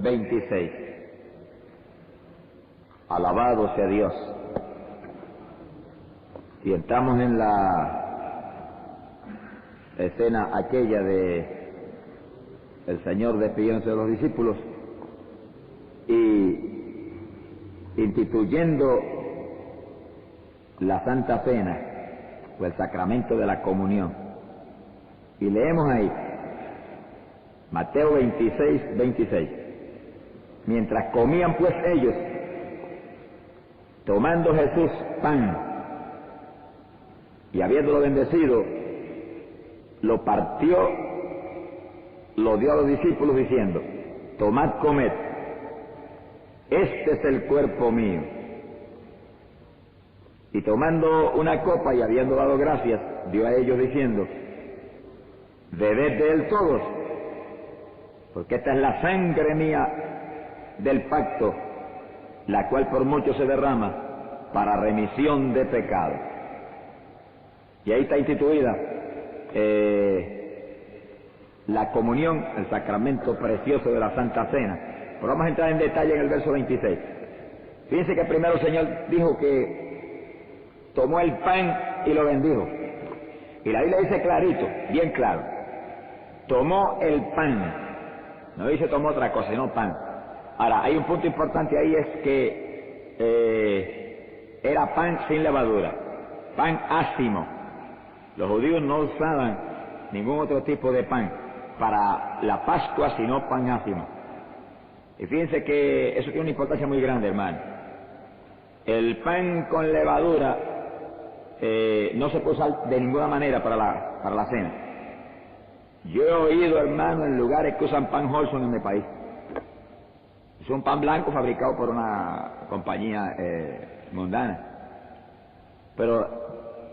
26. Alabado sea Dios. Y entramos en la escena aquella de el Señor despidiéndose de los discípulos y instituyendo la Santa Cena o el sacramento de la comunión. Y leemos ahí Mateo 26, 26. Mientras comían pues ellos, tomando Jesús pan y habiéndolo bendecido, lo partió, lo dio a los discípulos diciendo: tomad, comed, este es el cuerpo mío. Y tomando una copa y habiendo dado gracias, dio a ellos diciendo: bebed de él todos, porque esta es la sangre mía del pacto, la cual por muchos se derrama para remisión de pecados. Y ahí está instituida la comunión, el sacramento precioso de la Santa Cena. Pero vamos a entrar en detalle en el verso 26. Fíjense que primero el Señor dijo que tomó el pan y lo bendijo. Y la Biblia dice clarito, bien claro, tomó el pan. No dice tomó otra cosa, sino pan. Ahora, hay un punto importante ahí, es que era pan sin levadura, pan ácimo. Los judíos no usaban ningún otro tipo de pan para la Pascua, sino pan ácimo. Y fíjense que eso tiene una importancia muy grande, hermano. El pan con levadura no se puede usar de ninguna manera para la cena. Yo he oído, hermano, en lugares que usan pan Holson en mi país. Es un pan blanco fabricado por una compañía mundana. Pero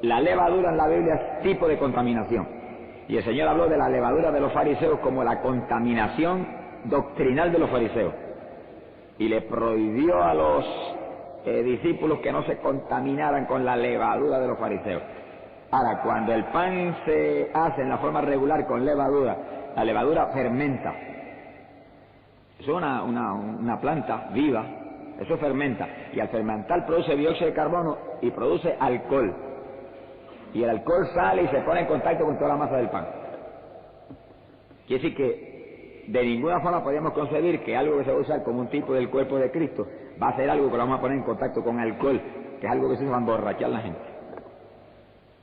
la levadura en la Biblia es tipo de contaminación. Y el Señor habló de la levadura de los fariseos como la contaminación doctrinal de los fariseos. Y le prohibió a los discípulos que no se contaminaran con la levadura de los fariseos. Ahora, cuando el pan se hace en la forma regular con levadura, la levadura fermenta. Es una planta viva, eso fermenta. Y al fermentar produce dióxido de carbono y produce alcohol. Y el alcohol sale y se pone en contacto con toda la masa del pan. Quiere decir que de ninguna forma podríamos concebir que algo que se va a usar como un tipo del cuerpo de Cristo va a ser algo que lo vamos a poner en contacto con alcohol, que es algo que se va a emborrachar la gente.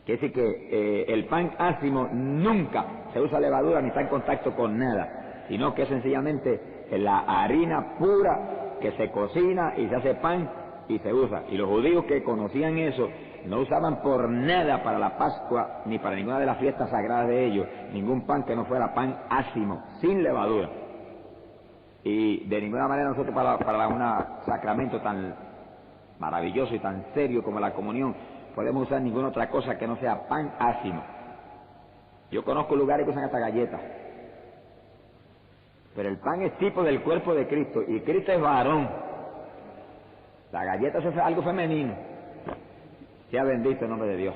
Quiere decir que el pan ácimo nunca se usa levadura ni está en contacto con nada, sino que es sencillamente la harina pura que se cocina y se hace pan y se usa. Y los judíos que conocían eso no usaban por nada para la Pascua ni para ninguna de las fiestas sagradas de ellos ningún pan que no fuera pan ácimo, sin levadura. Y de ninguna manera nosotros para un sacramento tan maravilloso y tan serio como la comunión podemos usar ninguna otra cosa que no sea pan ácimo. Yo conozco lugares que usan hasta galletas. Pero el pan es tipo del cuerpo de Cristo y Cristo es varón. La galleta es algo femenino. Sea bendito el nombre de Dios.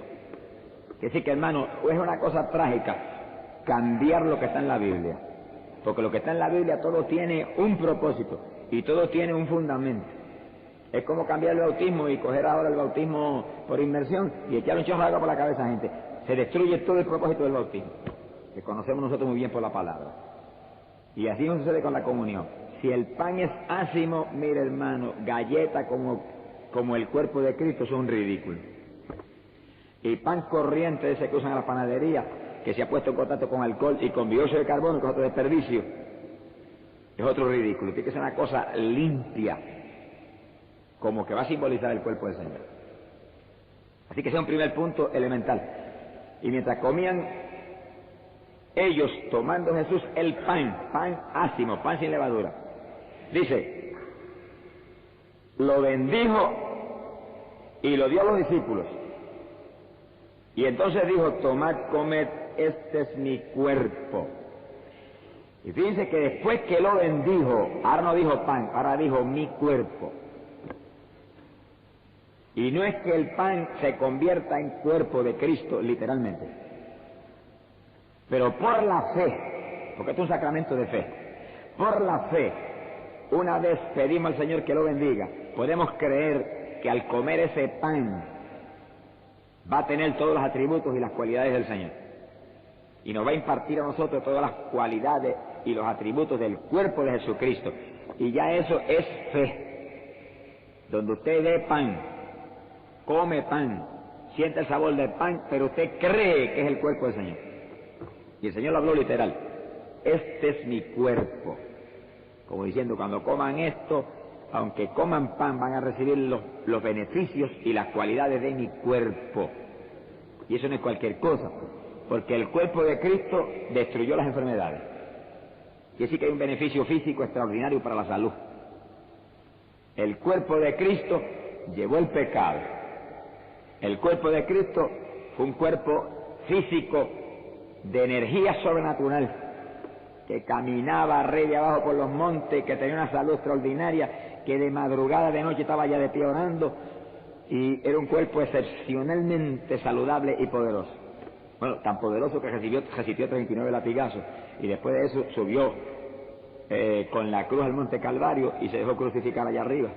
Que sí que, hermano, es una cosa trágica cambiar lo que está en la Biblia. Porque lo que está en la Biblia todo tiene un propósito y todo tiene un fundamento. Es como cambiar el bautismo y coger ahora el bautismo por inmersión y echar un chorro de agua por la cabeza a gente. Se destruye todo el propósito del bautismo, que conocemos nosotros muy bien por la palabra. Y así no sucede con la comunión. Si el pan es ácimo, mire, hermano, galleta como el cuerpo de Cristo son ridículos. Y pan corriente ese que usan en la panadería, que se ha puesto en contacto con alcohol y con dióxido de carbono, que es otro desperdicio, es otro ridículo. Tiene que ser una cosa limpia, como que va a simbolizar el cuerpo del Señor. Así que ese es un primer punto elemental. Y mientras comían ellos, tomando Jesús el pan ácimo, pan sin levadura, dice, lo bendijo y lo dio a los discípulos. Y entonces dijo, tomad, comed, este es mi cuerpo. Y fíjense que después que lo bendijo, ahora no dijo pan, ahora dijo mi cuerpo. Y no es que el pan se convierta en cuerpo de Cristo, literalmente. Pero por la fe, porque esto es un sacramento de fe, por la fe, una vez pedimos al Señor que lo bendiga, podemos creer que al comer ese pan va a tener todos los atributos y las cualidades del Señor. Y nos va a impartir a nosotros todas las cualidades y los atributos del cuerpo de Jesucristo. Y ya eso es fe. Donde usted ve pan, come pan, siente el sabor del pan, pero usted cree que es el cuerpo del Señor. Y el Señor lo habló literal. Este es mi cuerpo. Como diciendo, cuando coman esto, aunque coman pan, van a recibir los beneficios y las cualidades de mi cuerpo. Y eso no es cualquier cosa, porque el cuerpo de Cristo destruyó las enfermedades. Y así que hay un beneficio físico extraordinario para la salud. El cuerpo de Cristo llevó el pecado. El cuerpo de Cristo fue un cuerpo físico de energía sobrenatural, que caminaba arriba y abajo por los montes, que tenía una salud extraordinaria, que de madrugada, de noche estaba ya de pie orando, y era un cuerpo excepcionalmente saludable y poderoso. Bueno, tan poderoso que resistió 39 latigazos, y después de eso subió con la cruz al monte Calvario y se dejó crucificar allá arriba.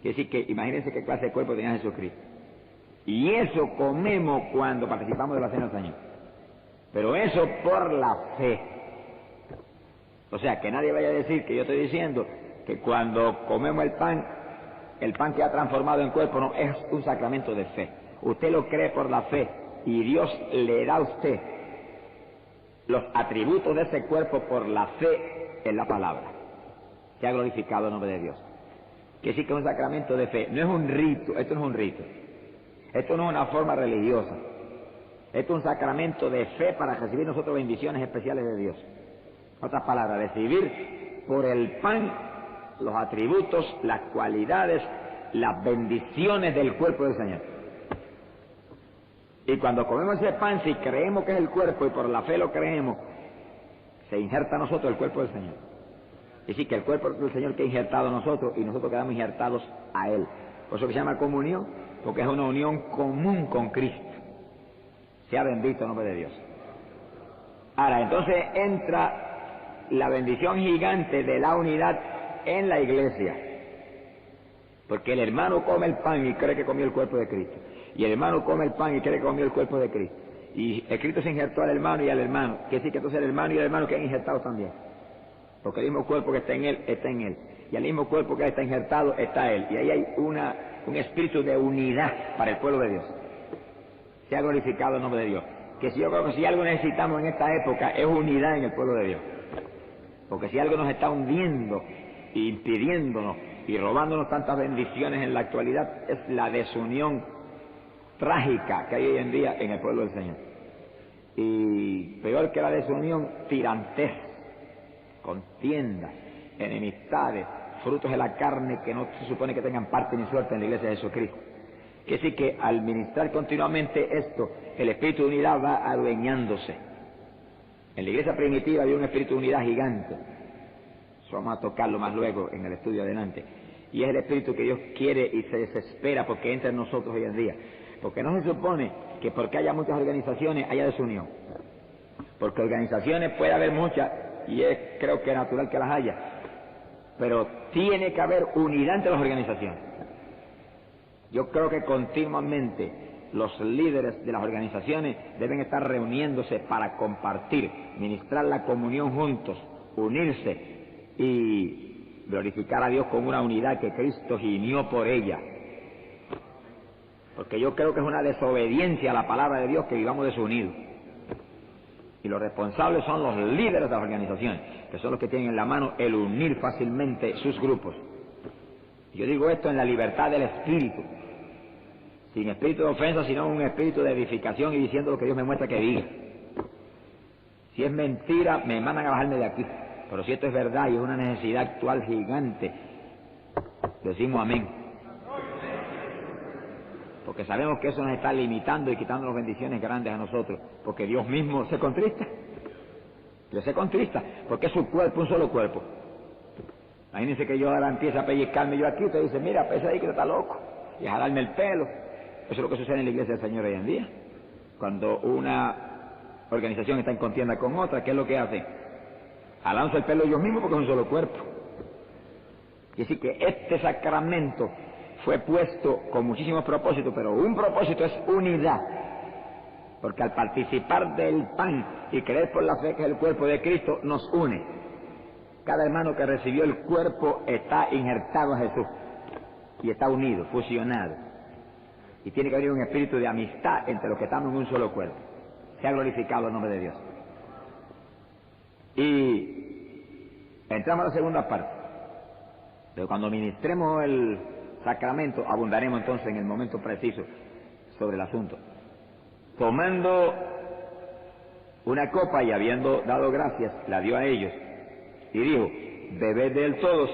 Quiere decir que, imagínense qué clase de cuerpo tenía Jesucristo. Y eso comemos cuando participamos de la cena del Señor. Pero eso por la fe. O sea, que nadie vaya a decir que yo estoy diciendo que cuando comemos el pan queda transformado en cuerpo. No, es un sacramento de fe. Usted lo cree por la fe y Dios le da a usted los atributos de ese cuerpo por la fe en la palabra. Se ha glorificado el nombre de Dios. Que sí que es un sacramento de fe. No es un rito, esto no es un rito. Esto no es una forma religiosa. Esto es un sacramento de fe para recibir nosotros bendiciones especiales de Dios. En otras palabras, recibir por el pan los atributos, las cualidades, las bendiciones del cuerpo del Señor. Y cuando comemos ese pan, si creemos que es el cuerpo y por la fe lo creemos, se injerta a nosotros el cuerpo del Señor. Es decir, que el cuerpo del Señor queda injertado a nosotros y nosotros quedamos injertados a Él. Por eso que se llama comunión, porque es una unión común con Cristo. Sea bendito el nombre de Dios. Ahora, entonces entra la bendición gigante de la unidad en la iglesia. Porque el hermano come el pan y cree que comió el cuerpo de Cristo. Y el hermano come el pan y cree que comió el cuerpo de Cristo. Y el Cristo se injertó al hermano y al hermano. Quiere decir que entonces el hermano y el hermano quedan injertados también. Porque el mismo cuerpo que está en él, está en él. Y el mismo cuerpo que está injertado, está él. Y ahí hay un espíritu de unidad para el pueblo de Dios. Sea glorificado el nombre de Dios. Que si yo creo que si algo necesitamos en esta época es unidad en el pueblo de Dios. Porque si algo nos está hundiendo, impidiéndonos y robándonos tantas bendiciones en la actualidad, es la desunión trágica que hay hoy en día en el pueblo del Señor. Y peor que la desunión, tirantez, contiendas, enemistades, frutos de la carne que no se supone que tengan parte ni suerte en la iglesia de Jesucristo. Que sí que al ministrar continuamente esto, el espíritu de unidad va adueñándose. En la iglesia primitiva había un espíritu de unidad gigante. Eso vamos a tocarlo más luego en el estudio adelante. Y es el espíritu que Dios quiere y se desespera porque entra en nosotros hoy en día. Porque no se supone que porque haya muchas organizaciones haya desunión. Porque organizaciones puede haber muchas y creo que es natural que las haya. Pero tiene que haber unidad entre las organizaciones. Yo creo que continuamente los líderes de las organizaciones deben estar reuniéndose para compartir, ministrar la comunión juntos, unirse y glorificar a Dios con una unidad que Cristo gimió por ella. Porque yo creo que es una desobediencia a la palabra de Dios que vivamos desunidos. Y los responsables son los líderes de las organizaciones, que son los que tienen en la mano el unir fácilmente sus grupos. Yo digo esto en la libertad del espíritu, sin espíritu de ofensa, sino un espíritu de edificación y diciendo lo que Dios me muestra que diga. Si es mentira, me mandan a bajarme de aquí. Pero si esto es verdad y es una necesidad actual gigante, decimos amén. Porque sabemos que eso nos está limitando y quitándonos bendiciones grandes a nosotros. Porque Dios mismo se contrista. Dios se contrista, porque es su cuerpo, un solo cuerpo. Imagínense que yo ahora empiezo a pellizcarme yo aquí, usted dice, mira, pese ahí que está loco, y a jalarme el pelo. Eso es lo que sucede en la iglesia del Señor hoy en día. Cuando una organización está en contienda con otra, ¿qué es lo que hace? Jalándose el pelo ellos mismos porque es un solo cuerpo. Quiere decir que este sacramento fue puesto con muchísimos propósitos, pero un propósito es unidad. Porque al participar del pan y creer por la fe que es el cuerpo de Cristo, nos une. Cada hermano que recibió el cuerpo está injertado en Jesús y está unido, fusionado. Y tiene que haber un espíritu de amistad entre los que estamos en un solo cuerpo. Sea glorificado el nombre de Dios. Y entramos a la segunda parte. Pero cuando ministremos el sacramento, abundaremos entonces en el momento preciso sobre el asunto. Tomando una copa y habiendo dado gracias, la dio a ellos y dijo: bebed de él todos,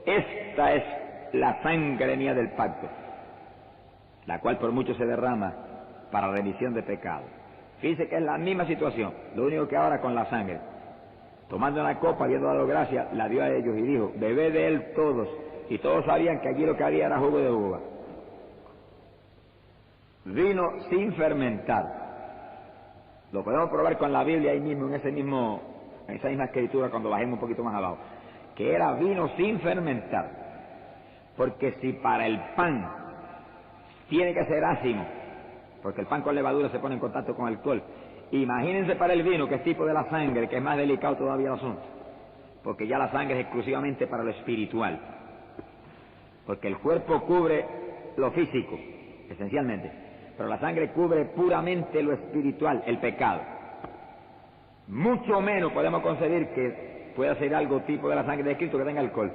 esta es la sangre mía del pacto, la cual por mucho se derrama para remisión de pecados. Fíjense que es la misma situación, lo único que ahora con la sangre. Tomando una copa, habiendo dado gracias, la dio a ellos y dijo: bebed de él todos. Y todos sabían que allí lo que había era jugo de uva. Vino sin fermentar. Lo podemos probar con la Biblia ahí mismo, en esa misma escritura, cuando bajemos un poquito más abajo. Que era vino sin fermentar. Porque si para el pan tiene que ser ácimo, porque el pan con levadura se pone en contacto con alcohol, imagínense para el vino, que es tipo de la sangre, que es más delicado todavía el asunto. Porque ya la sangre es exclusivamente para lo espiritual. Porque el cuerpo cubre lo físico, esencialmente, pero la sangre cubre puramente lo espiritual, el pecado. Mucho menos podemos concebir que pueda ser algo tipo de la sangre de Cristo que tenga alcohol.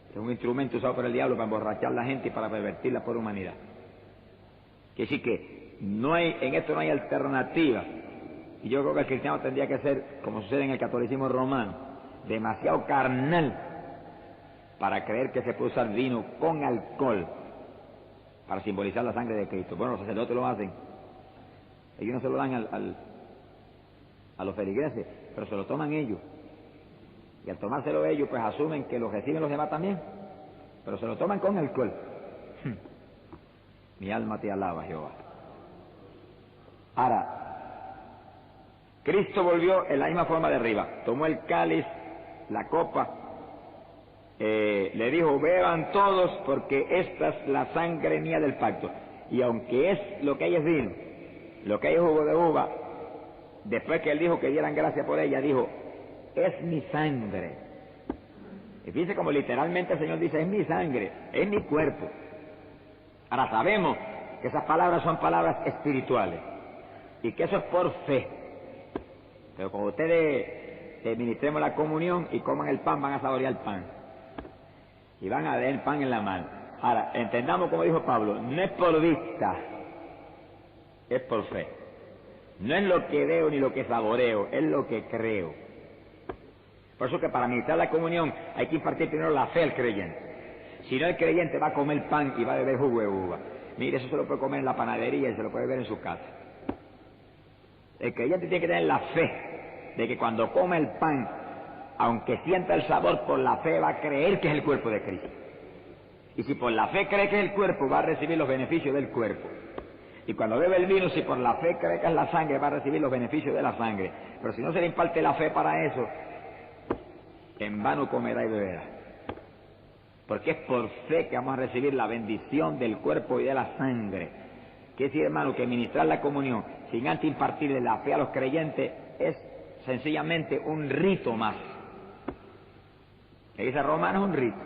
Es un instrumento usado por el diablo para emborrachar a la gente y para pervertirla por humanidad. Quiere decir que en esto no hay alternativa. Y yo creo que el cristiano tendría que ser, como sucede en el catolicismo romano, demasiado carnal para creer que se puede usar vino con alcohol para simbolizar la sangre de Cristo. Bueno, los sacerdotes lo hacen. Ellos no se lo dan a los feligreses, pero se lo toman ellos. Y al tomárselo ellos, pues asumen que lo reciben los demás también, pero se lo toman con alcohol. Mi alma te alaba, Jehová. Ahora, Cristo volvió en la misma forma de arriba. Tomó el cáliz, la copa, le dijo: beban todos, porque esta es la sangre mía del pacto. Y aunque es lo que hay es vino, lo que hay es jugo de uva, después que él dijo que dieran gracia por ella, dijo: es mi sangre. Y fíjense como literalmente el Señor dice: es mi sangre, es mi cuerpo. Ahora sabemos que esas palabras son palabras espirituales y que eso es por fe. Pero cuando ustedes ministremos la comunión y coman el pan, van a saborear el pan y van a ver el pan en la mano. Ahora, entendamos como dijo Pablo: no es por vista, es por fe. No es lo que veo ni lo que saboreo, es lo que creo. Por eso que para ministrar la comunión hay que impartir primero la fe al creyente. Si no, el creyente va a comer pan y va a beber jugo de uva. Mire, eso se lo puede comer en la panadería y se lo puede ver en su casa. El creyente tiene que tener la fe de que cuando come el pan, aunque sienta el sabor, por la fe va a creer que es el cuerpo de Cristo. Y si por la fe cree que es el cuerpo, va a recibir los beneficios del cuerpo. Y cuando bebe el vino, si por la fe cree que es la sangre, va a recibir los beneficios de la sangre. Pero si no se le imparte la fe para eso, en vano comerá y beberá. Porque es por fe que vamos a recibir la bendición del cuerpo y de la sangre. Quiere decir, hermano, que ministrar la comunión sin antes impartirle la fe a los creyentes es sencillamente un rito más. Que dice Romano, es un rito.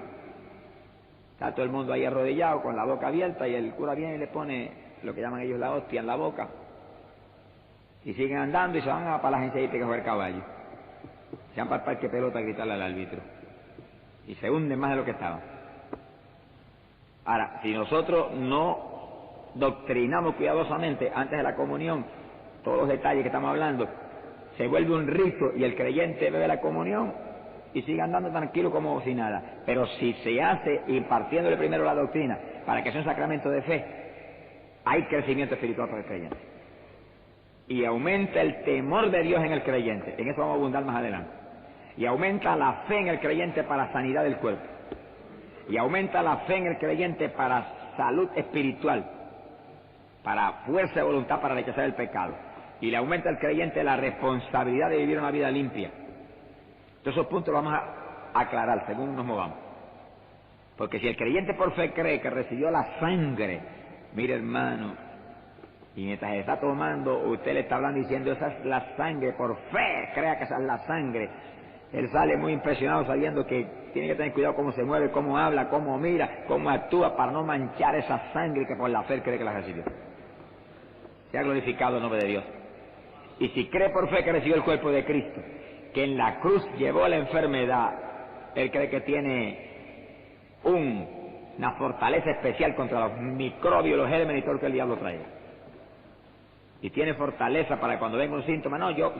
Está todo el mundo ahí arrodillado con la boca abierta y el cura viene y le pone lo que llaman ellos la hostia en la boca. Y siguen andando y se van a para la agencia hípica a jugar caballo. Se van para el parque pelota a gritarle al árbitro. Y se hunden más de lo que estaban. Ahora, si nosotros no doctrinamos cuidadosamente antes de la comunión todos los detalles que estamos hablando, se vuelve un rito y el creyente bebe la comunión y sigue andando tranquilo como si nada. Pero si se hace impartiéndole primero la doctrina para que sea un sacramento de fe, hay crecimiento espiritual para el creyente. Y aumenta el temor de Dios en el creyente. En eso vamos a abundar más adelante. Y aumenta la fe en el creyente para sanidad del cuerpo. Y aumenta la fe en el creyente para salud espiritual, para fuerza de voluntad para rechazar el pecado. Y le aumenta al creyente la responsabilidad de vivir una vida limpia. Todos esos puntos los vamos a aclarar según nos movamos. Porque si el creyente por fe cree que recibió la sangre, mire hermano, y mientras está tomando, usted le está hablando diciendo, esa es la sangre, por fe, crea que esa es la sangre. Él sale muy impresionado sabiendo que tiene que tener cuidado cómo se mueve, cómo habla, cómo mira, cómo actúa para no manchar esa sangre que por la fe cree que la recibió. Se ha glorificado el nombre de Dios. Y si cree por fe que recibió el cuerpo de Cristo, que en la cruz llevó la enfermedad, él cree que tiene una fortaleza especial contra los microbios, los gérmenes y todo lo que el diablo traiga. Y tiene fortaleza para cuando venga un síntoma, no, yo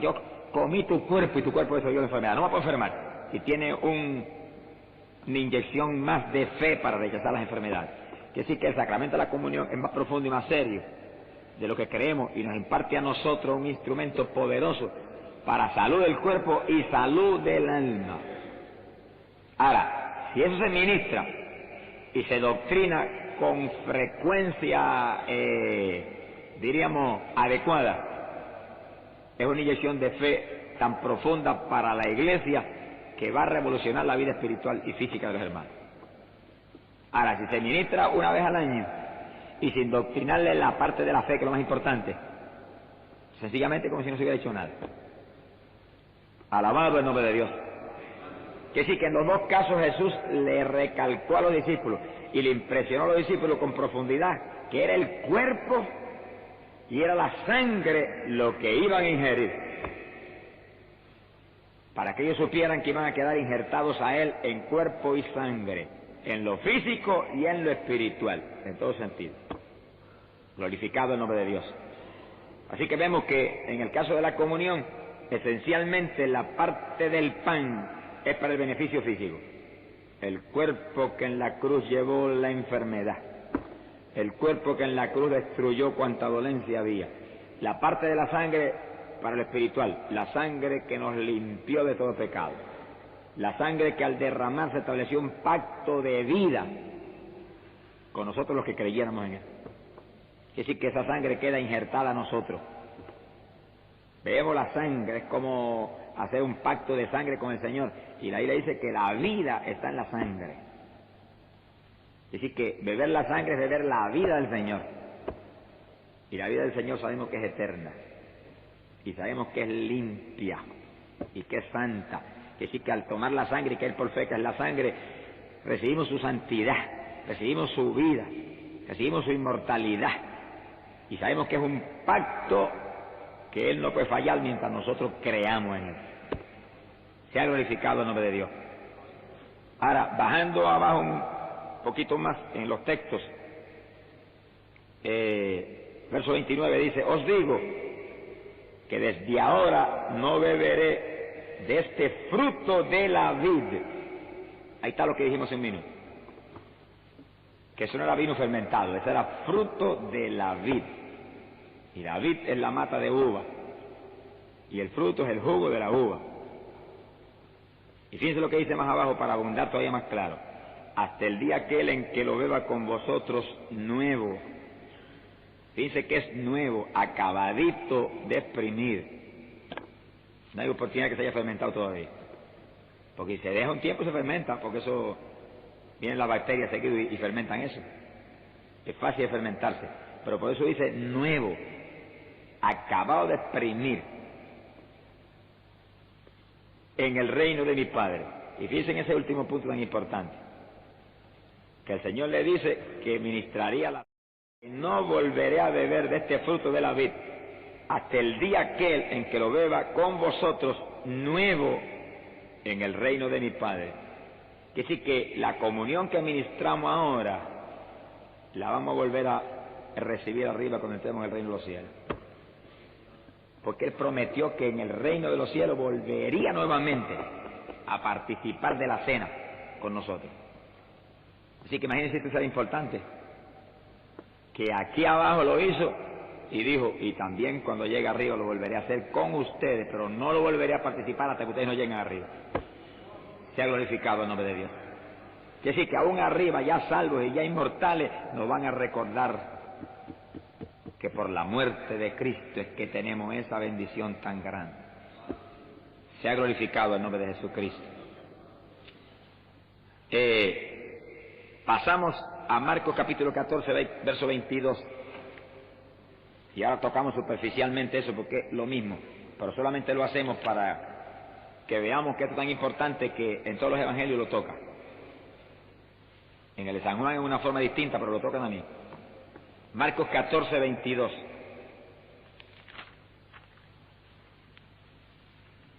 comí tu cuerpo y tu cuerpo desarrolló la enfermedad, no me puedo enfermar. Y tiene una inyección más de fe para rechazar las enfermedades. Que sí que el sacramento de la comunión es más profundo y más serio de lo que creemos y nos imparte a nosotros un instrumento poderoso para salud del cuerpo y salud del alma. Ahora, si eso se ministra y se doctrina con frecuencia, diríamos, adecuada, es una inyección de fe tan profunda para la Iglesia que va a revolucionar la vida espiritual y física de los hermanos. Ahora, si se ministra una vez al año y sin doctrinarle la parte de la fe, que es lo más importante, sencillamente como si no se hubiera hecho nada. Alabado el nombre de Dios. Que sí, que en los dos casos Jesús le recalcó a los discípulos y le impresionó a los discípulos con profundidad que era el cuerpo y era la sangre lo que iban a ingerir, para que ellos supieran que iban a quedar injertados a él en cuerpo y sangre, en lo físico y en lo espiritual, en todo sentido. Glorificado el nombre de Dios. Así que vemos que en el caso de la comunión, esencialmente la parte del pan es para el beneficio físico. El cuerpo que en la cruz llevó la enfermedad, el cuerpo que en la cruz destruyó cuanta dolencia había. La parte de la sangre para lo espiritual, la sangre que nos limpió de todo pecado. La sangre que al derramarse estableció un pacto de vida con nosotros los que creyéramos en él. Es decir, que esa sangre queda injertada a nosotros. Vemos la sangre, es como hacer un pacto de sangre con el Señor. Y la Biblia dice que la vida está en la sangre. Es decir, que beber la sangre es beber la vida del Señor. Y la vida del Señor sabemos que es eterna. Y sabemos que es limpia. Y que es santa. Es decir, que al tomar la sangre y que Él por fe que es la sangre, recibimos su santidad, recibimos su vida, recibimos su inmortalidad. Y sabemos que es un pacto que Él no puede fallar mientras nosotros creamos en Él. Se ha glorificado el nombre de Dios. Ahora, bajando abajo un poquito más en los textos, verso 29 dice, os digo que desde ahora no beberé de este fruto de la vid. Ahí está lo que dijimos en un minuto. Que eso no era vino fermentado, eso era fruto de la vid. Y la vid es la mata de uva. Y el fruto es el jugo de la uva. Y fíjense lo que dice más abajo para abundar todavía más claro. Hasta el día aquel en que lo beba con vosotros nuevo. Fíjense que es nuevo, acabadito de exprimir. No hay oportunidad que se haya fermentado todavía. Porque si se deja un tiempo se fermenta, porque eso vienen las bacterias seguido y fermentan eso. Es fácil de fermentarse. Pero por eso dice nuevo, acabado de exprimir en el reino de mi Padre. Y fíjense en ese último punto tan importante. Que el Señor le dice que ministraría la... que no volveré a beber de este fruto de la vid hasta el día aquel en que lo beba con vosotros nuevo en el reino de mi Padre. Que sí que la comunión que ministramos ahora la vamos a volver a recibir arriba cuando entremos en el reino de los cielos. Porque Él prometió que en el reino de los cielos volvería nuevamente a participar de la cena con nosotros. Así que imagínense esto, será importante. Que aquí abajo lo hizo y dijo, y también cuando llegue arriba lo volveré a hacer con ustedes, pero no lo volveré a participar hasta que ustedes no lleguen arriba. Sea glorificado el nombre de Dios. Es decir, que aún arriba, ya salvos y ya inmortales, nos van a recordar que por la muerte de Cristo es que tenemos esa bendición tan grande. Sea glorificado el nombre de Jesucristo. Pasamos a Marcos capítulo 14, verso 22. Y ahora tocamos superficialmente eso porque es lo mismo, pero solamente lo hacemos para que veamos que esto es tan importante que en todos los evangelios lo toca. En el de San Juan es una forma distinta, pero lo tocan a mí. Marcos 14, 22.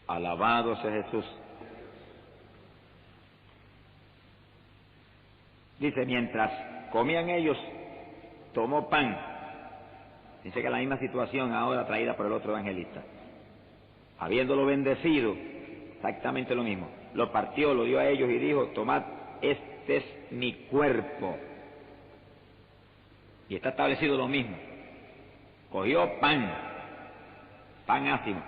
Alabado sea Jesús. Dice, mientras comían ellos, tomó pan. Dice que la misma situación ahora traída por el otro evangelista. Habiéndolo bendecido, exactamente lo mismo. Lo partió, lo dio a ellos y dijo, tomad, este es mi cuerpo. Y está establecido lo mismo. Cogió pan ácimo,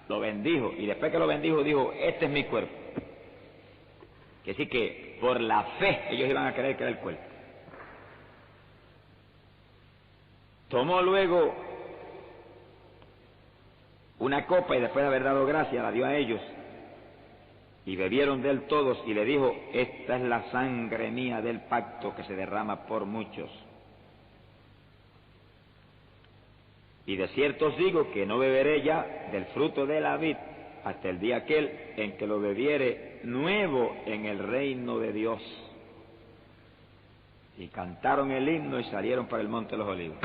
lo bendijo, y después que lo bendijo dijo, este es mi cuerpo. Que sí que por la fe ellos iban a creer que era el cuerpo. Tomó luego una copa y después de haber dado gracia la dio a ellos y bebieron de él todos y le dijo, esta es la sangre mía del pacto que se derrama por muchos. Y de cierto os digo que no beberé ya del fruto de la vid hasta el día aquel en que lo bebiere nuevo en el reino de Dios. Y cantaron el himno y salieron para el monte de los olivos.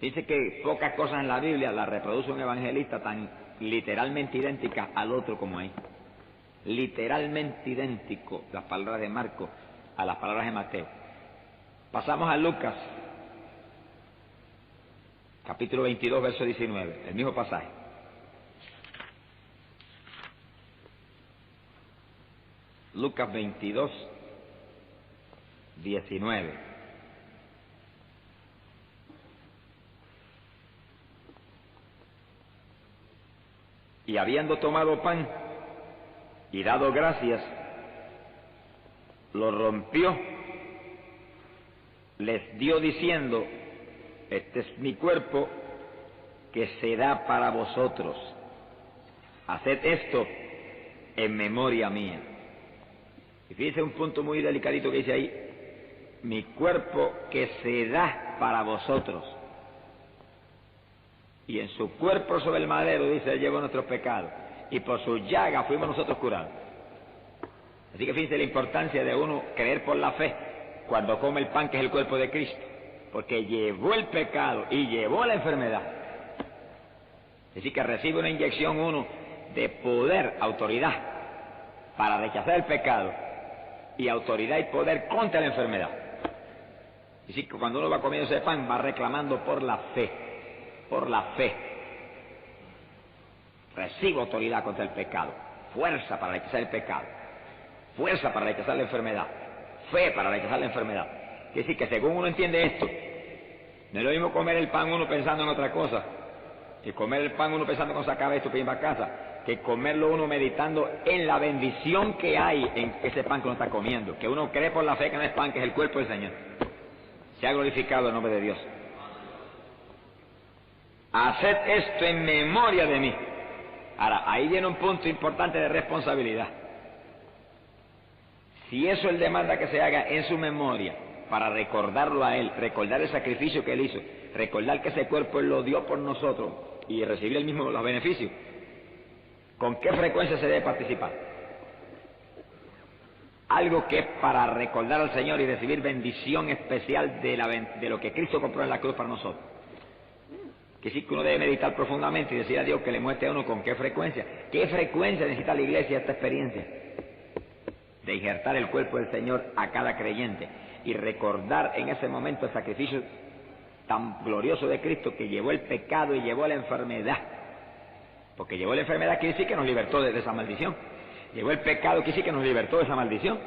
Dice que pocas cosas en la Biblia las reproduce un evangelista tan literalmente idénticas al otro como hay. Literalmente idéntico las palabras de Marcos a las palabras de Mateo. Pasamos a Lucas, capítulo 22, verso 19, el mismo pasaje. Lucas 22, 19. Y habiendo tomado pan y dado gracias, lo rompió, les dio diciendo, este es mi cuerpo que se da para vosotros. Haced esto en memoria mía. Y fíjense un punto muy delicadito que dice ahí, mi cuerpo que se da para vosotros. Y en su cuerpo sobre el madero, dice, él llevó nuestros pecados. Y por su llaga fuimos nosotros curados. Así que fíjense la importancia de uno creer por la fe cuando come el pan que es el cuerpo de Cristo. Porque llevó el pecado y llevó la enfermedad. Así que recibe una inyección uno de poder, autoridad, para rechazar el pecado, y autoridad y poder contra la enfermedad. Así que cuando uno va comiendo ese pan, va reclamando por la fe. Por la fe. Recibo autoridad contra el pecado, fuerza para rechazar el pecado, fuerza para rechazar la enfermedad, fe para rechazar la enfermedad. Quiere decir que según uno entiende esto, no es lo mismo comer el pan uno pensando en otra cosa, que comer el pan uno pensando con sacar esto para ir a casa, que comerlo uno meditando en la bendición que hay en ese pan que uno está comiendo, que uno cree por la fe que no es pan, que es el cuerpo del Señor. Se ha glorificado el nombre de Dios. Haced esto en memoria de mí. Ahora, ahí viene un punto importante de responsabilidad. Si eso Él demanda que se haga en su memoria, para recordarlo a Él, recordar el sacrificio que Él hizo, recordar que ese cuerpo Él lo dio por nosotros y recibir el mismo los beneficios, ¿con qué frecuencia se debe participar? Algo que es para recordar al Señor y recibir bendición especial de lo que Cristo compró en la cruz para nosotros. Que sí que uno debe meditar profundamente y decir a Dios que le muestre a uno con qué frecuencia necesita la iglesia esta experiencia de injertar el cuerpo del Señor a cada creyente y recordar en ese momento el sacrificio tan glorioso de Cristo que llevó el pecado y llevó la enfermedad. Porque llevó la enfermedad quiere decir que nos libertó de esa maldición. Llevó el pecado quiere decir que nos libertó de esa maldición.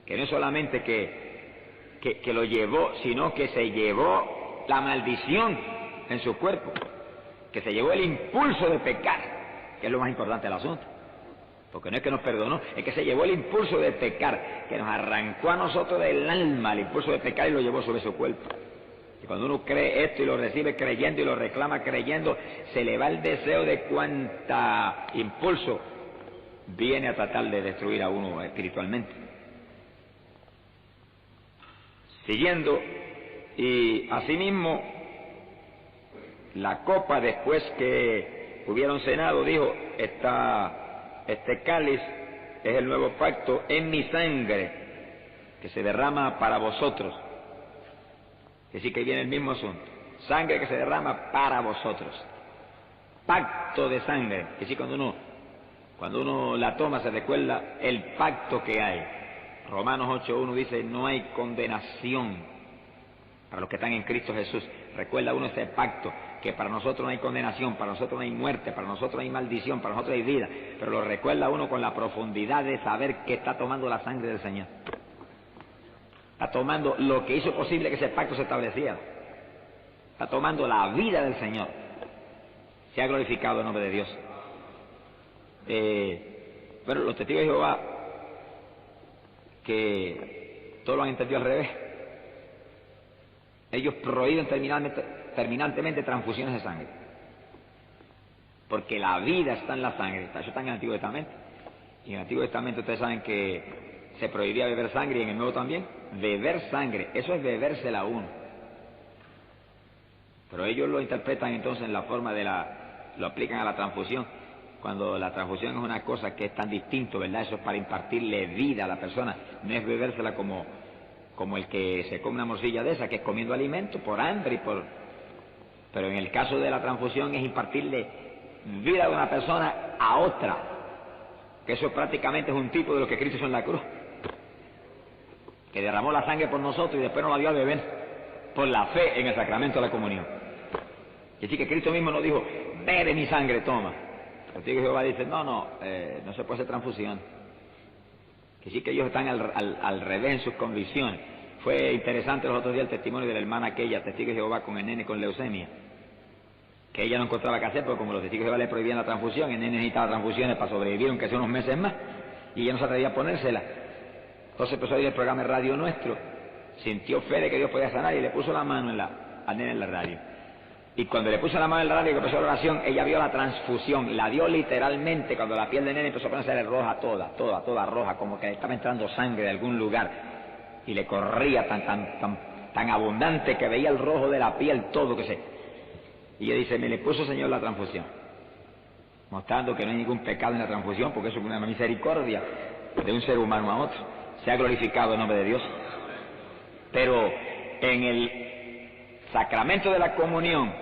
Que no es solamente que lo llevó, sino que se llevó la maldición en su cuerpo, que se llevó el impulso de pecar, que es lo más importante del asunto, porque no es que nos perdonó, es que se llevó el impulso de pecar, que nos arrancó a nosotros del alma el impulso de pecar y lo llevó sobre su cuerpo. Y cuando uno cree esto y lo recibe creyendo y lo reclama creyendo, se le va el deseo de cuánta impulso viene a tratar de destruir a uno espiritualmente. Siguiendo, y asimismo, la copa, después que hubieron cenado, dijo, este cáliz es el nuevo pacto en mi sangre, que se derrama para vosotros. Es decir, que viene el mismo asunto. Sangre que se derrama para vosotros. Pacto de sangre. Es decir, cuando uno la toma se recuerda el pacto que hay. Romanos 8.1 dice, no hay condenación para los que están en Cristo Jesús. Recuerda uno ese pacto, que para nosotros no hay condenación, para nosotros no hay muerte, para nosotros no hay maldición, para nosotros hay vida. Pero lo recuerda uno con la profundidad de saber que está tomando la sangre del Señor. Está tomando lo que hizo posible que ese pacto se estableciera. Está tomando la vida del Señor. Se ha glorificado el nombre de Dios. Bueno, los testigos de Jehová, que todos lo han entendido al revés, ellos prohíben terminantemente transfusiones de sangre. Porque la vida está en la sangre. Eso está en el Antiguo Testamento. Y en el Antiguo Testamento ustedes saben que se prohibía beber sangre, y en el Nuevo también. Beber sangre, eso es bebérsela a uno. Pero ellos lo interpretan entonces en la forma lo aplican a la transfusión, cuando la transfusión es una cosa que es tan distinto, ¿verdad? Eso es para impartirle vida a la persona, no es bebérsela como el que se come una morcilla de esa, que es comiendo alimento por hambre pero en el caso de la transfusión es impartirle vida de una persona a otra, que eso prácticamente es un tipo de lo que Cristo hizo en la cruz, que derramó la sangre por nosotros y después nos la dio a beber por la fe en el sacramento de la comunión. Y así que Cristo mismo nos dijo, bebe mi sangre, toma. El testigo de Jehová dice, no se puede hacer transfusión. Que sí, que ellos están al revés en sus convicciones. Fue interesante los otros días el testimonio de la hermana aquella, testigo de Jehová, con el nene con leucemia, que ella no encontraba qué hacer, porque como los testigos de Jehová le prohibían la transfusión, el nene necesitaba transfusiones para sobrevivir, aunque sea unos meses más, y ella no se atrevía a ponérsela. Entonces empezó a oír el programa de radio nuestro, sintió fe de que Dios podía sanar y le puso la mano al nene en la radio. Y cuando le puso la mano en la radio y empezó la oración, ella vio la transfusión, la dio literalmente cuando la piel del nene empezó a ponerse roja, toda roja, como que le estaba entrando sangre de algún lugar. Y le corría tan abundante que veía el rojo de la piel, todo que se... Y ella dice, me le puso Señor la transfusión, mostrando que no hay ningún pecado en la transfusión, porque eso es una misericordia de un ser humano a otro. Se ha glorificado el nombre de Dios. Pero en el sacramento de la comunión,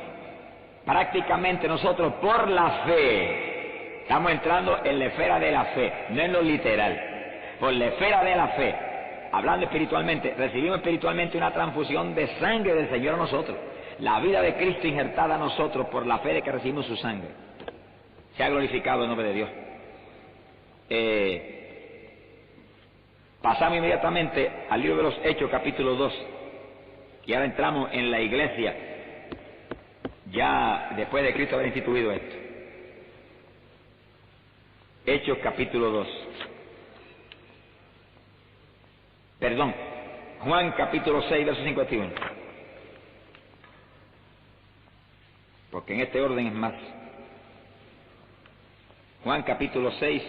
prácticamente nosotros por la fe estamos entrando en la esfera de la fe, no en lo literal, por la esfera de la fe, hablando espiritualmente, recibimos espiritualmente una transfusión de sangre del Señor a nosotros, la vida de Cristo injertada a nosotros por la fe de que recibimos su sangre. Se ha glorificado el nombre de Dios. Pasamos inmediatamente al libro de los Hechos, capítulo 2, y ahora entramos en la iglesia, ya después de Cristo haber instituido esto. Hechos, capítulo 2. Perdón, Juan, capítulo 6, verso 51. Porque en este orden es más. Juan, capítulo 6,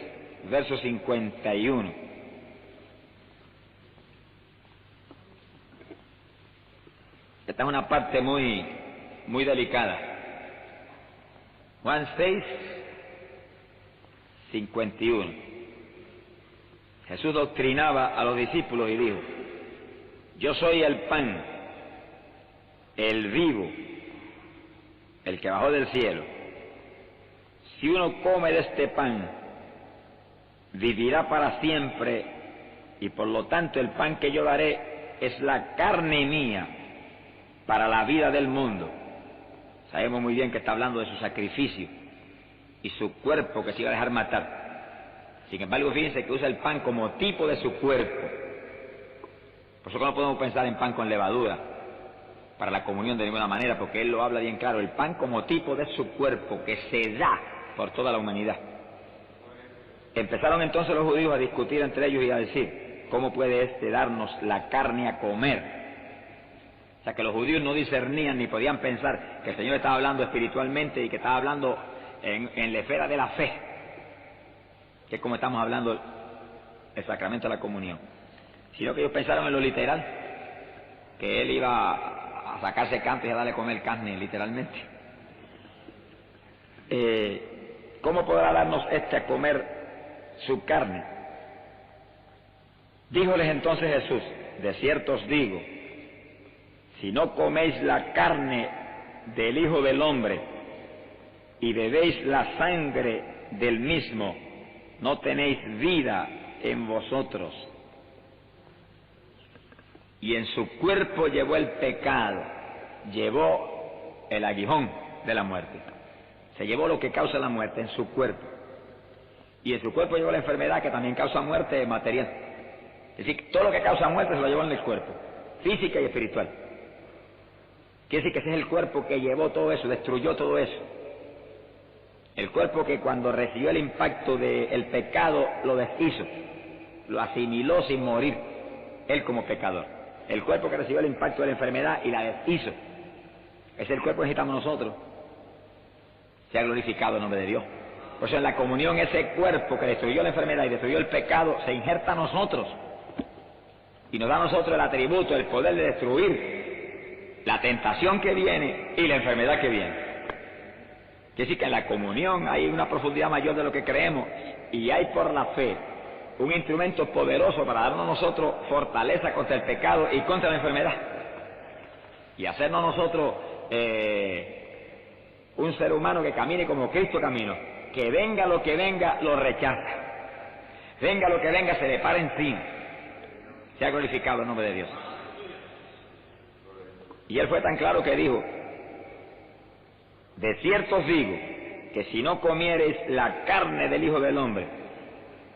verso 51. Esta es una parte muy delicada. Juan 6, 51. Jesús doctrinaba a los discípulos y dijo, yo soy el pan, el vivo, el que bajó del cielo. Si uno come de este pan, vivirá para siempre, y por lo tanto el pan que yo daré es la carne mía, para la vida del mundo. Sabemos muy bien que está hablando de su sacrificio y su cuerpo que se iba a dejar matar. Sin embargo, fíjense que usa el pan como tipo de su cuerpo. Por eso no podemos pensar en pan con levadura para la comunión de ninguna manera, porque él lo habla bien claro, el pan como tipo de su cuerpo que se da por toda la humanidad. Empezaron entonces los judíos a discutir entre ellos y a decir, ¿cómo puede darnos la carne a comer? O sea que los judíos no discernían ni podían pensar que el Señor estaba hablando espiritualmente y que estaba hablando en la esfera de la fe. que es como estamos hablando el sacramento de la comunión, sino que ellos pensaron en lo literal, que él iba a sacarse cantos y a darle a comer carne, literalmente. ¿Cómo podrá darnos a comer su carne? Díjoles entonces Jesús: de cierto os digo, si no coméis la carne del Hijo del Hombre y bebéis la sangre del mismo, no tenéis vida en vosotros. Y en su cuerpo llevó el pecado, llevó el aguijón de la muerte. Se llevó lo que causa la muerte en su cuerpo. Y en su cuerpo llevó la enfermedad que también causa muerte material. Es decir, todo lo que causa muerte se lo llevó en el cuerpo, física y espiritual. Quiere decir que ese es el cuerpo que llevó todo eso, destruyó todo eso. El cuerpo que cuando recibió el impacto del pecado lo deshizo, lo asimiló sin morir, él como pecador. El cuerpo que recibió el impacto de la enfermedad y la deshizo, es el cuerpo que necesitamos nosotros. Sea glorificado el nombre de Dios. Por eso en la comunión ese cuerpo que destruyó la enfermedad y destruyó el pecado se injerta a nosotros y nos da a nosotros el atributo, el poder de destruir la tentación que viene y la enfermedad que viene. Quiere decir que en la comunión hay una profundidad mayor de lo que creemos y hay por la fe un instrumento poderoso para darnos a nosotros fortaleza contra el pecado y contra la enfermedad y hacernos nosotros un ser humano que camine como Cristo caminó, que venga lo que venga lo rechaza, venga lo que venga se le para encima. Sea glorificado el nombre de Dios. Y él fue tan claro que dijo: de cierto os digo que si no comiereis la carne del Hijo del Hombre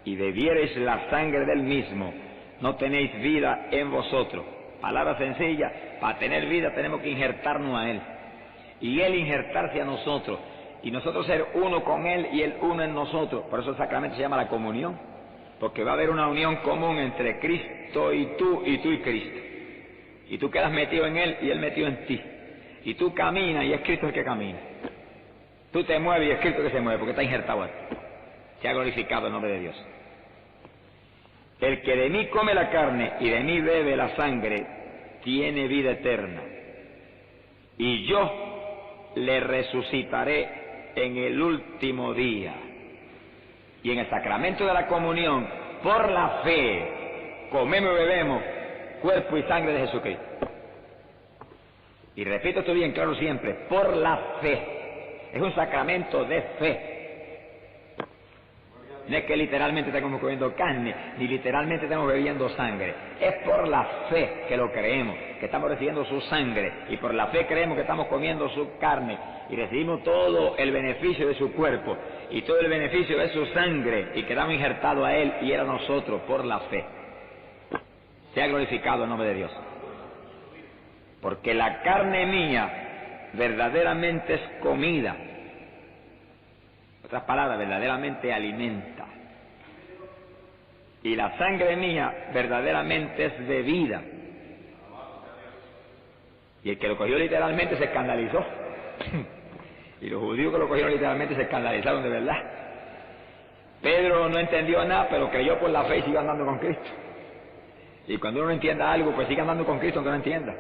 y bebiereis la sangre del mismo, no tenéis vida en vosotros. Palabra sencilla: para tener vida tenemos que injertarnos a Él y Él injertarse a nosotros y nosotros ser uno con Él y Él uno en nosotros. Por eso el sacramento se llama la comunión, porque va a haber una unión común entre Cristo y tú y Cristo, y tú quedas metido en Él y Él metido en ti, y tú caminas y es Cristo el que camina, tú te mueves y es Cristo el que se mueve, porque está injertado ahí. Sea glorificado el nombre de Dios. El que de mí come la carne y de mí bebe la sangre tiene vida eterna, y yo le resucitaré en el último día. Y en el sacramento de la comunión, por la fe, comemos y bebemos cuerpo y sangre de Jesucristo. Y repito esto bien claro siempre: por la fe. Es un sacramento de fe. No es que literalmente estamos comiendo carne, ni literalmente estamos bebiendo sangre. Es por la fe que lo creemos, que estamos recibiendo su sangre, y por la fe creemos que estamos comiendo su carne, y recibimos todo el beneficio de su cuerpo, y todo el beneficio de su sangre, y quedamos injertados a Él y Él a nosotros, por la fe. Sea glorificado el nombre de Dios. Porque la carne mía verdaderamente es comida. Otras palabras, verdaderamente alimenta. Y la sangre mía verdaderamente es bebida. Y el que lo cogió literalmente se escandalizó. Y los judíos que lo cogieron literalmente se escandalizaron de verdad. Pedro no entendió nada, pero creyó por la fe y siguió andando con Cristo. Y cuando uno no entienda algo, pues sigue andando con Cristo aunque no entienda.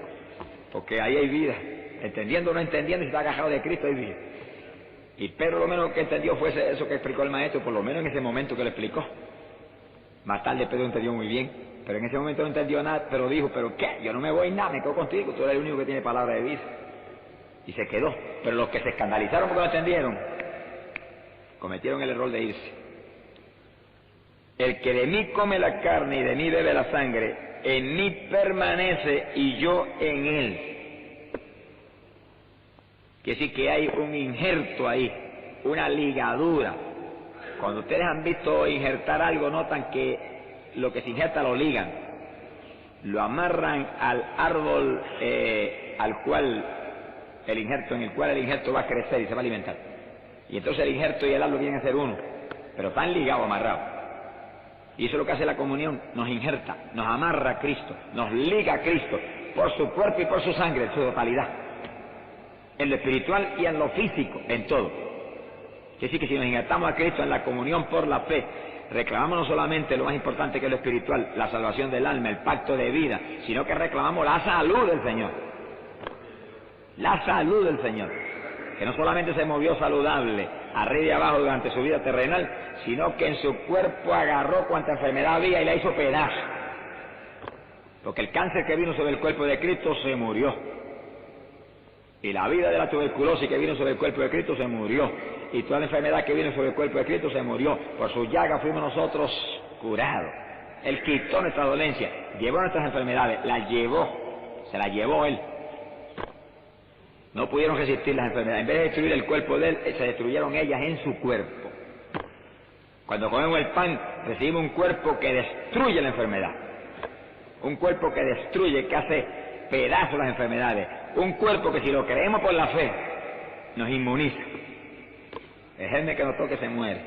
Porque ahí hay vida. Entendiendo o no entendiendo, si está agajado de Cristo hay vida. Y Pedro lo menos que entendió fue eso que explicó el maestro, por lo menos en ese momento que le explicó. Más tarde Pedro entendió muy bien, pero en ese momento no entendió nada, pero dijo: ¿pero qué? Yo no me voy nada, me quedo contigo, tú eres el único que tiene palabra de vida. Y se quedó. Pero los que se escandalizaron porque no entendieron, cometieron el error de irse. El que de mí come la carne y de mí bebe la sangre, en mí permanece y yo en él. Quiere decir que hay un injerto ahí, una ligadura. Cuando ustedes han visto injertar algo, notan que lo que se injerta lo ligan, lo amarran al árbol en el cual el injerto va a crecer y se va a alimentar. Y entonces el injerto y el árbol vienen a ser uno, pero están ligados, amarrados. Y eso es lo que hace la comunión: nos injerta, nos amarra a Cristo, nos liga a Cristo por su cuerpo y por su sangre, en su totalidad, en lo espiritual y en lo físico, en todo. Es decir, que si nos injertamos a Cristo en la comunión por la fe, reclamamos no solamente lo más importante que es lo espiritual, la salvación del alma, el pacto de vida, sino que reclamamos la salud del Señor. La salud del Señor, que no solamente se movió saludable arriba y abajo durante su vida terrenal, sino que en su cuerpo agarró cuanta enfermedad había y la hizo pedazo. Porque el cáncer que vino sobre el cuerpo de Cristo se murió. Y la vida de la tuberculosis que vino sobre el cuerpo de Cristo se murió. Y toda la enfermedad que vino sobre el cuerpo de Cristo se murió. Por su llaga fuimos nosotros curados. Él quitó nuestra dolencia, llevó nuestras enfermedades, las llevó, se las llevó Él. No pudieron resistir las enfermedades. En vez de destruir el cuerpo de Él, se destruyeron ellas en su cuerpo. Cuando comemos el pan, recibimos un cuerpo que destruye la enfermedad. Un cuerpo que destruye, que hace pedazos las enfermedades. Un cuerpo que si lo creemos por la fe, nos inmuniza. El germen que nos toque se muere.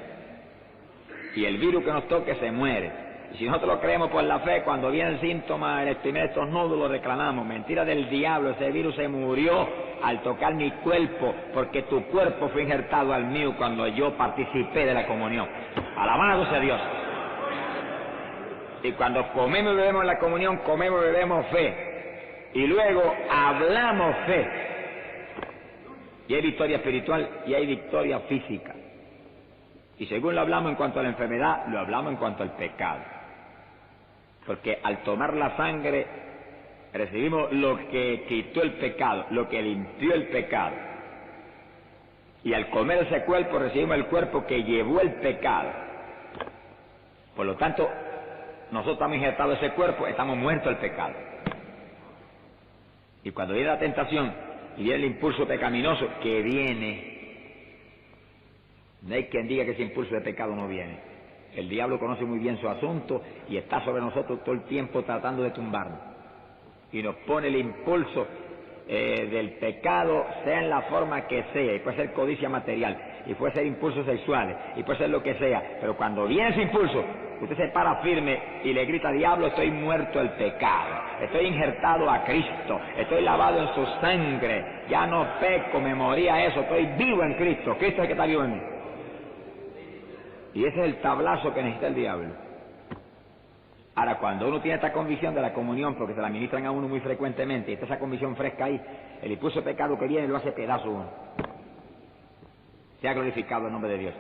Y el virus que nos toque se muere. Y si nosotros lo creemos por la fe, cuando viene el síntoma, el primer estornudo, lo reclamamos. Mentira del diablo, ese virus se murió al tocar mi cuerpo, porque tu cuerpo fue injertado al mío cuando yo participé de la comunión. Alabado sea Dios. Y cuando comemos y bebemos la comunión, comemos y bebemos fe. Y luego hablamos fe. Y hay victoria espiritual y hay victoria física. Y según lo hablamos en cuanto a la enfermedad, lo hablamos en cuanto al pecado. Porque al tomar la sangre, recibimos lo que quitó el pecado, lo que limpió el pecado. Y al comer ese cuerpo, recibimos el cuerpo que llevó el pecado. Por lo tanto, nosotros estamos injertados en ese cuerpo, estamos muertos al pecado. Y cuando viene la tentación y viene el impulso pecaminoso que viene, no hay quien diga que ese impulso de pecado no viene. El diablo conoce muy bien su asunto y está sobre nosotros todo el tiempo tratando de tumbarnos. Y nos pone el impulso del pecado, sea en la forma que sea, y puede ser codicia material, y puede ser impulsos sexuales, y puede ser lo que sea, pero cuando viene ese impulso, usted se para firme y le grita: diablo, estoy muerto al pecado, estoy injertado a Cristo, estoy lavado en su sangre, ya no peco, me morí a eso, estoy vivo en Cristo, Cristo es el que está vivo en mí. Y ese es el tablazo que necesita el diablo. Ahora, cuando uno tiene esta convicción de la comunión, porque se la ministran a uno muy frecuentemente, y está esa convicción fresca ahí, el impulso de pecado que viene lo hace pedazo uno. Sea glorificado el nombre de Dios.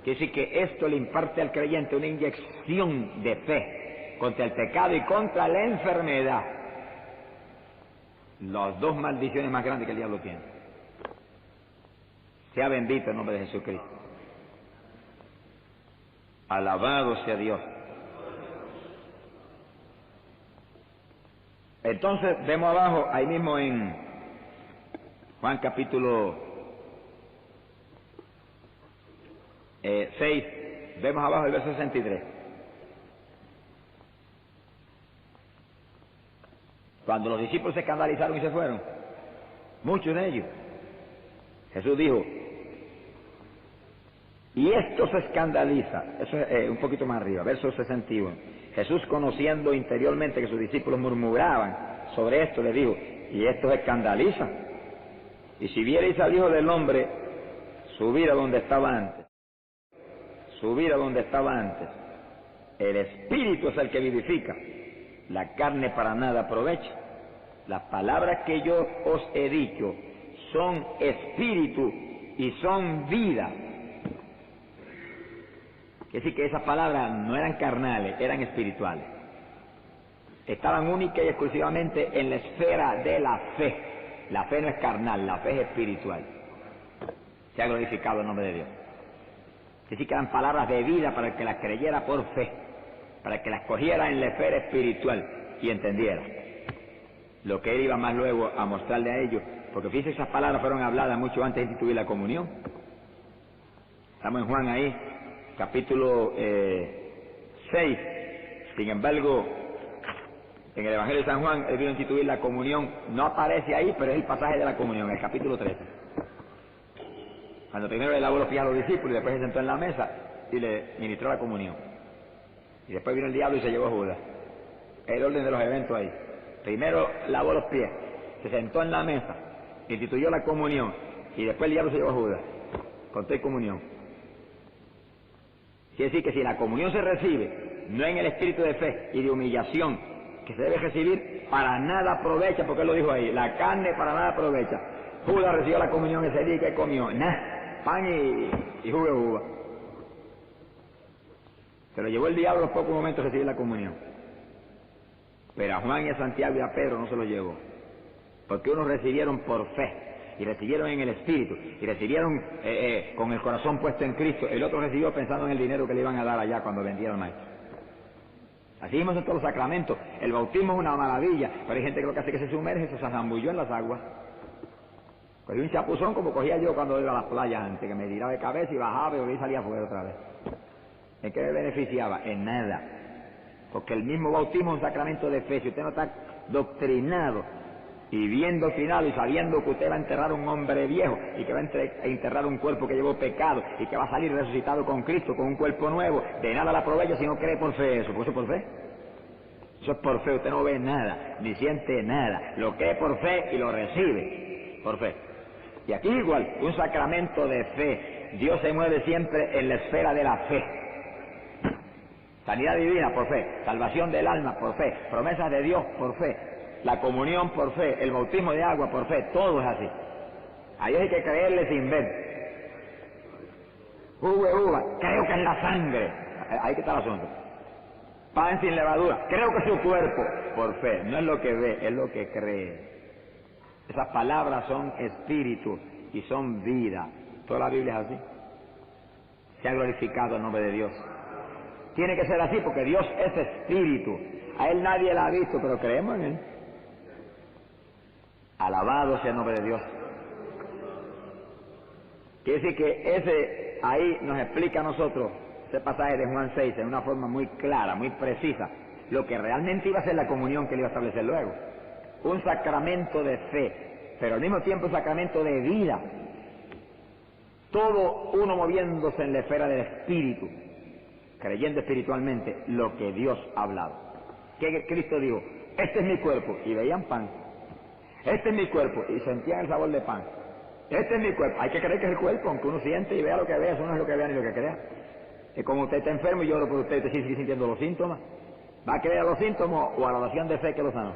Quiere decir que esto le imparte al creyente una inyección de fe contra el pecado y contra la enfermedad. Las dos maldiciones más grandes que el diablo tiene. Sea bendito el nombre de Jesucristo. Alabado sea Dios. Entonces, vemos abajo, ahí mismo en Juan capítulo 6, vemos abajo el verso 63. Cuando los discípulos se escandalizaron y se fueron, muchos de ellos, Jesús dijo: y esto se escandaliza. Eso es un poquito más arriba, verso 61. Jesús, conociendo interiormente que sus discípulos murmuraban sobre esto, le dijo: y esto se escandaliza. Y si vierais al Hijo del Hombre subir a donde estaba antes, el Espíritu es el que vivifica, la carne para nada aprovecha. Las palabras que yo os he dicho son espíritu y son vida. Es decir, que esas palabras no eran carnales, eran espirituales. Estaban única y exclusivamente en la esfera de la fe. La fe no es carnal, la fe es espiritual. Se ha glorificado el nombre de Dios. Es decir, que eran palabras de vida para el que las creyera por fe, para el que las cogiera en la esfera espiritual y entendiera lo que él iba más luego a mostrarle a ellos. Porque fíjense, esas palabras fueron habladas mucho antes de instituir la comunión. Estamos en Juan ahí, capítulo 6. Sin embargo, en el Evangelio de San Juan, él vino a instituir la comunión. No aparece ahí, pero es el pasaje de la comunión, el capítulo 13. Cuando primero le lavó los pies a los discípulos y después se sentó en la mesa y le ministró la comunión. Y después vino el diablo y se llevó a Judas. El orden de los eventos ahí. Primero lavó los pies, se sentó en la mesa, instituyó la comunión y después el diablo se llevó a Judas. Conté comunión. Quiere decir que si la comunión se recibe, no en el espíritu de fe y de humillación que se debe recibir, para nada aprovecha, porque él lo dijo ahí, la carne para nada aprovecha. Judas recibió la comunión ese día y que comió, nada, pan y jugo de uva. Se lo llevó el diablo a los pocos momentos de recibir la comunión. Pero a Juan y a Santiago y a Pedro no se lo llevó, porque unos recibieron por fe, y recibieron en el Espíritu, y recibieron con el corazón puesto en Cristo. El otro recibió pensando en el dinero que le iban a dar allá cuando vendieron maíz. Así vimos en todos los sacramentos. El bautismo es una maravilla, pero hay gente que lo que hace es que se sumerge, se zambulló en las aguas. Cogí un chapuzón como cogía yo cuando iba a las playas antes, que me tiraba de cabeza y bajaba y salía afuera otra vez. ¿En qué me beneficiaba? En nada. Porque el mismo bautismo es un sacramento de fe. Si usted no está doctrinado y bien doctrinado y sabiendo que usted va a enterrar a un hombre viejo y que va a enterrar un cuerpo que llevó pecado y que va a salir resucitado con Cristo, con un cuerpo nuevo, de nada la aprovecha si no cree por fe eso. ¿Por eso por fe? Eso es por fe. Usted no ve nada, ni siente nada. Lo cree por fe y lo recibe por fe. Y aquí igual, un sacramento de fe. Dios se mueve siempre en la esfera de la fe. Sanidad divina por fe, salvación del alma por fe, promesas de Dios por fe, la comunión por fe, el bautismo de agua por fe, todo es así. Ahí hay que creerle sin ver. Jugo de uva, creo que es la sangre. Ahí que está el asunto. Pan sin levadura, creo que es su cuerpo, por fe. No es lo que ve, es lo que cree. Esas palabras son espíritu y son vida. Toda la Biblia es así. Se ha glorificado el nombre de Dios. Tiene que ser así porque Dios es espíritu. A Él nadie la ha visto, pero creemos en Él. Alabado sea el nombre de Dios. Quiere decir que ese ahí nos explica a nosotros, ese pasaje de Juan 6, en una forma muy clara, muy precisa, lo que realmente iba a ser la comunión que Él iba a establecer luego. Un sacramento de fe, pero al mismo tiempo un sacramento de vida. Todo uno moviéndose en la esfera del espíritu, creyendo espiritualmente lo que Dios ha hablado. Que Cristo dijo, este es mi cuerpo, y veían pan. Este es mi cuerpo, y sentían el sabor de pan. Este es mi cuerpo. Hay que creer que es el cuerpo, aunque uno siente y vea lo que vea, eso no es lo que vea ni lo que crea. Es como usted está enfermo y yo oro por usted, usted sigue sintiendo los síntomas. ¿Va a creer a los síntomas o a la oración de fe que lo sanó?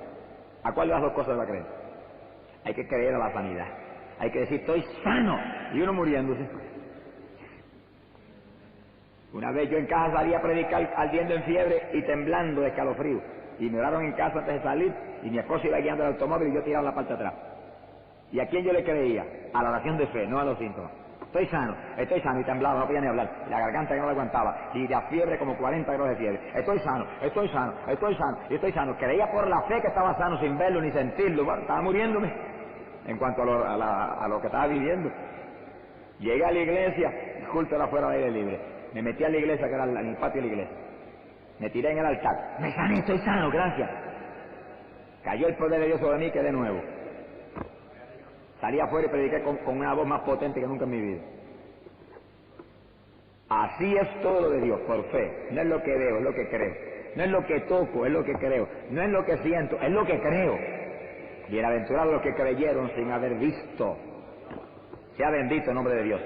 ¿A cuál de las dos cosas va a creer? Hay que creer a la sanidad. Hay que decir, estoy sano, y uno muriéndose. Una vez yo en casa salí a predicar ardiendo en fiebre y temblando de escalofrío. Y me oraron en casa antes de salir y mi esposo iba guiando el automóvil y yo tiraba la parte de atrás. ¿Y a quién yo le creía? A la oración de fe, no a los síntomas. Estoy sano y temblaba, no podía ni hablar. La garganta que no la aguantaba y de fiebre como 40 grados de fiebre. Estoy sano. Creía por la fe que estaba sano sin verlo ni sentirlo. Bueno, estaba muriéndome en cuanto a lo que estaba viviendo. Llegué a la iglesia, el culto era fuera de aire libre. Me metí a la iglesia, que era en el patio de la iglesia. Me tiré en el altar. Me sané, estoy sano, gracias. Cayó el poder de Dios sobre mí, quedé nuevo. Salí afuera y prediqué con una voz más potente que nunca en mi vida. Así es todo lo de Dios, por fe. No es lo que veo, es lo que creo. No es lo que toco, es lo que creo. No es lo que siento, es lo que creo. Bienaventurados los que creyeron sin haber visto. Sea bendito el nombre de Dios.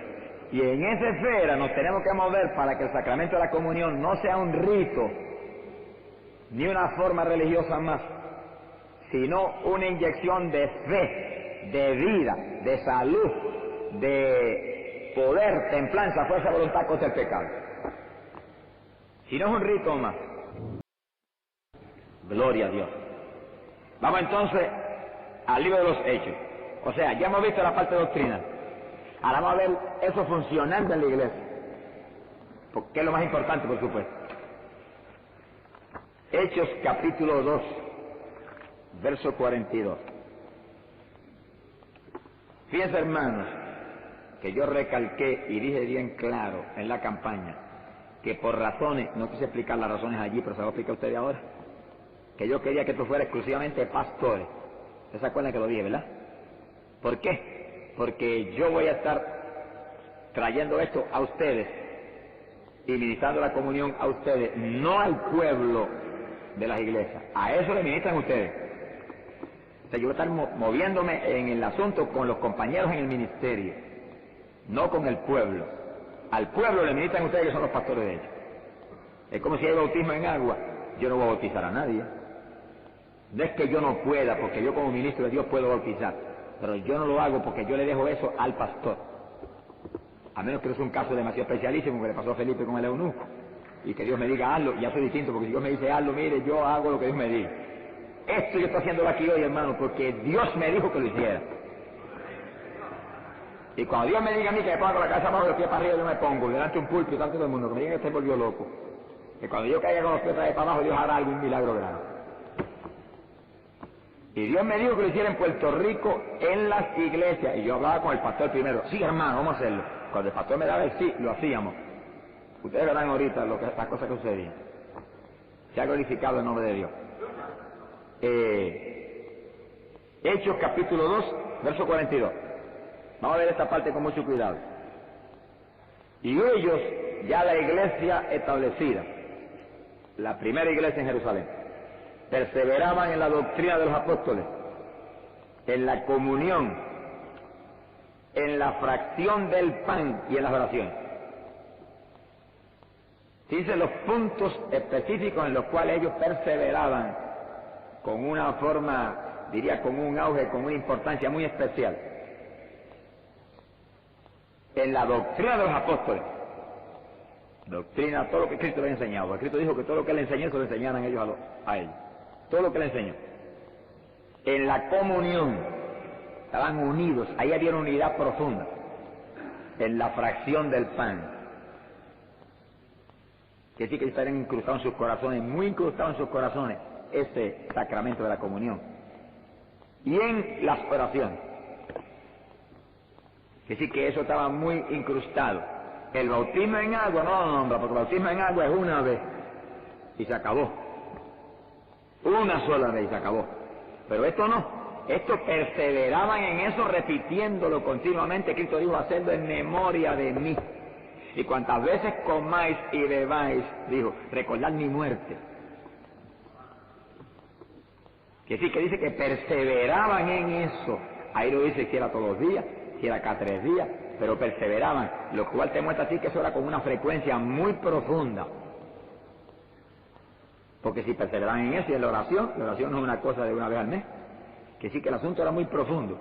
Y en esa esfera nos tenemos que mover para que el sacramento de la comunión no sea un rito, ni una forma religiosa más, sino una inyección de fe, de vida, de salud, de poder, templanza, fuerza, voluntad contra el pecado. Si no es un rito más. Gloria a Dios. Vamos entonces al libro de los Hechos. O sea, ya hemos visto la parte doctrinal. Ahora vamos a ver eso funcionando en la iglesia, porque es lo más importante, por supuesto. Hechos capítulo 2, verso 42. Fíjense, hermanos, que yo recalqué y dije bien claro en la campaña que por razones, no quise explicar las razones allí, pero se lo voy a explicar a ustedes ahora, que yo quería que esto fuera exclusivamente pastores. ¿Ustedes se acuerdan que lo dije, verdad? ¿Por qué? Porque yo voy a estar trayendo esto a ustedes y ministrando la comunión a ustedes, no al pueblo de las iglesias. A eso le ministran ustedes. O sea, yo voy a estar moviéndome en el asunto con los compañeros en el ministerio, no con el pueblo. Al pueblo le ministran ustedes, que son los pastores de ellos. Es como si hay bautismo en agua. Yo no voy a bautizar a nadie. No es que yo no pueda, porque yo como ministro de Dios puedo bautizar, pero yo no lo hago porque yo le dejo eso al pastor. A menos que no sea un caso demasiado especialísimo, que le pasó a Felipe con el eunuco, y que Dios me diga hazlo, ya soy distinto, porque si Dios me dice hazlo, mire, yo hago lo que Dios me diga. Esto yo estoy haciéndolo aquí hoy, hermano, porque Dios me dijo que lo hiciera. Y cuando Dios me diga a mí que me ponga con la cabeza abajo y los pies para arriba, yo me pongo delante de un púlpito, delante de todo el mundo, que me diga que se volvió loco. Que cuando yo caiga con los pies para abajo, Dios hará algún milagro grande. Y Dios me dijo que lo hiciera en Puerto Rico, en las iglesias. Y yo hablaba con el pastor primero. Sí, hermano, vamos a hacerlo. Cuando el pastor me daba el sí, lo hacíamos. Ustedes verán ahorita las cosas que sucedían. Se ha glorificado el nombre de Dios. Hechos capítulo 2, verso 42. Vamos a ver esta parte con mucho cuidado. Y ellos, ya la iglesia establecida, la primera iglesia en Jerusalén, perseveraban en la doctrina de los apóstoles, en la comunión, en la fracción del pan y en las oraciones. Dice los puntos específicos en los cuales ellos perseveraban con una forma, diría, con un auge, con una importancia muy especial. En la doctrina de los apóstoles. Doctrina, todo lo que Cristo le ha enseñado. Porque Cristo dijo que todo lo que le enseñó se lo enseñaran ellos a él. Todo lo que le enseñó. En la comunión. Estaban unidos. Ahí había una unidad profunda. En la fracción del pan. Que sí que estarían incrustados en sus corazones, muy incrustados en sus corazones, ese sacramento de la comunión. Y en las oraciones. Que sí que eso estaba muy incrustado. El bautismo en agua, no, porque el bautismo en agua es una vez y se acabó. Una sola vez y se acabó. Pero esto no. Estos perseveraban en eso, repitiéndolo continuamente. Cristo dijo, hacedlo en memoria de mí. Y cuantas veces comáis y bebáis, dijo, recordad mi muerte. Que sí, que dice que perseveraban en eso. Ahí lo dice si era todos los días, si era cada 3 días, pero perseveraban, lo cual te muestra así que eso era con una frecuencia muy profunda. Porque si perseveraban en eso y en la oración no es una cosa de una vez al mes. Que sí que el asunto era muy profundo.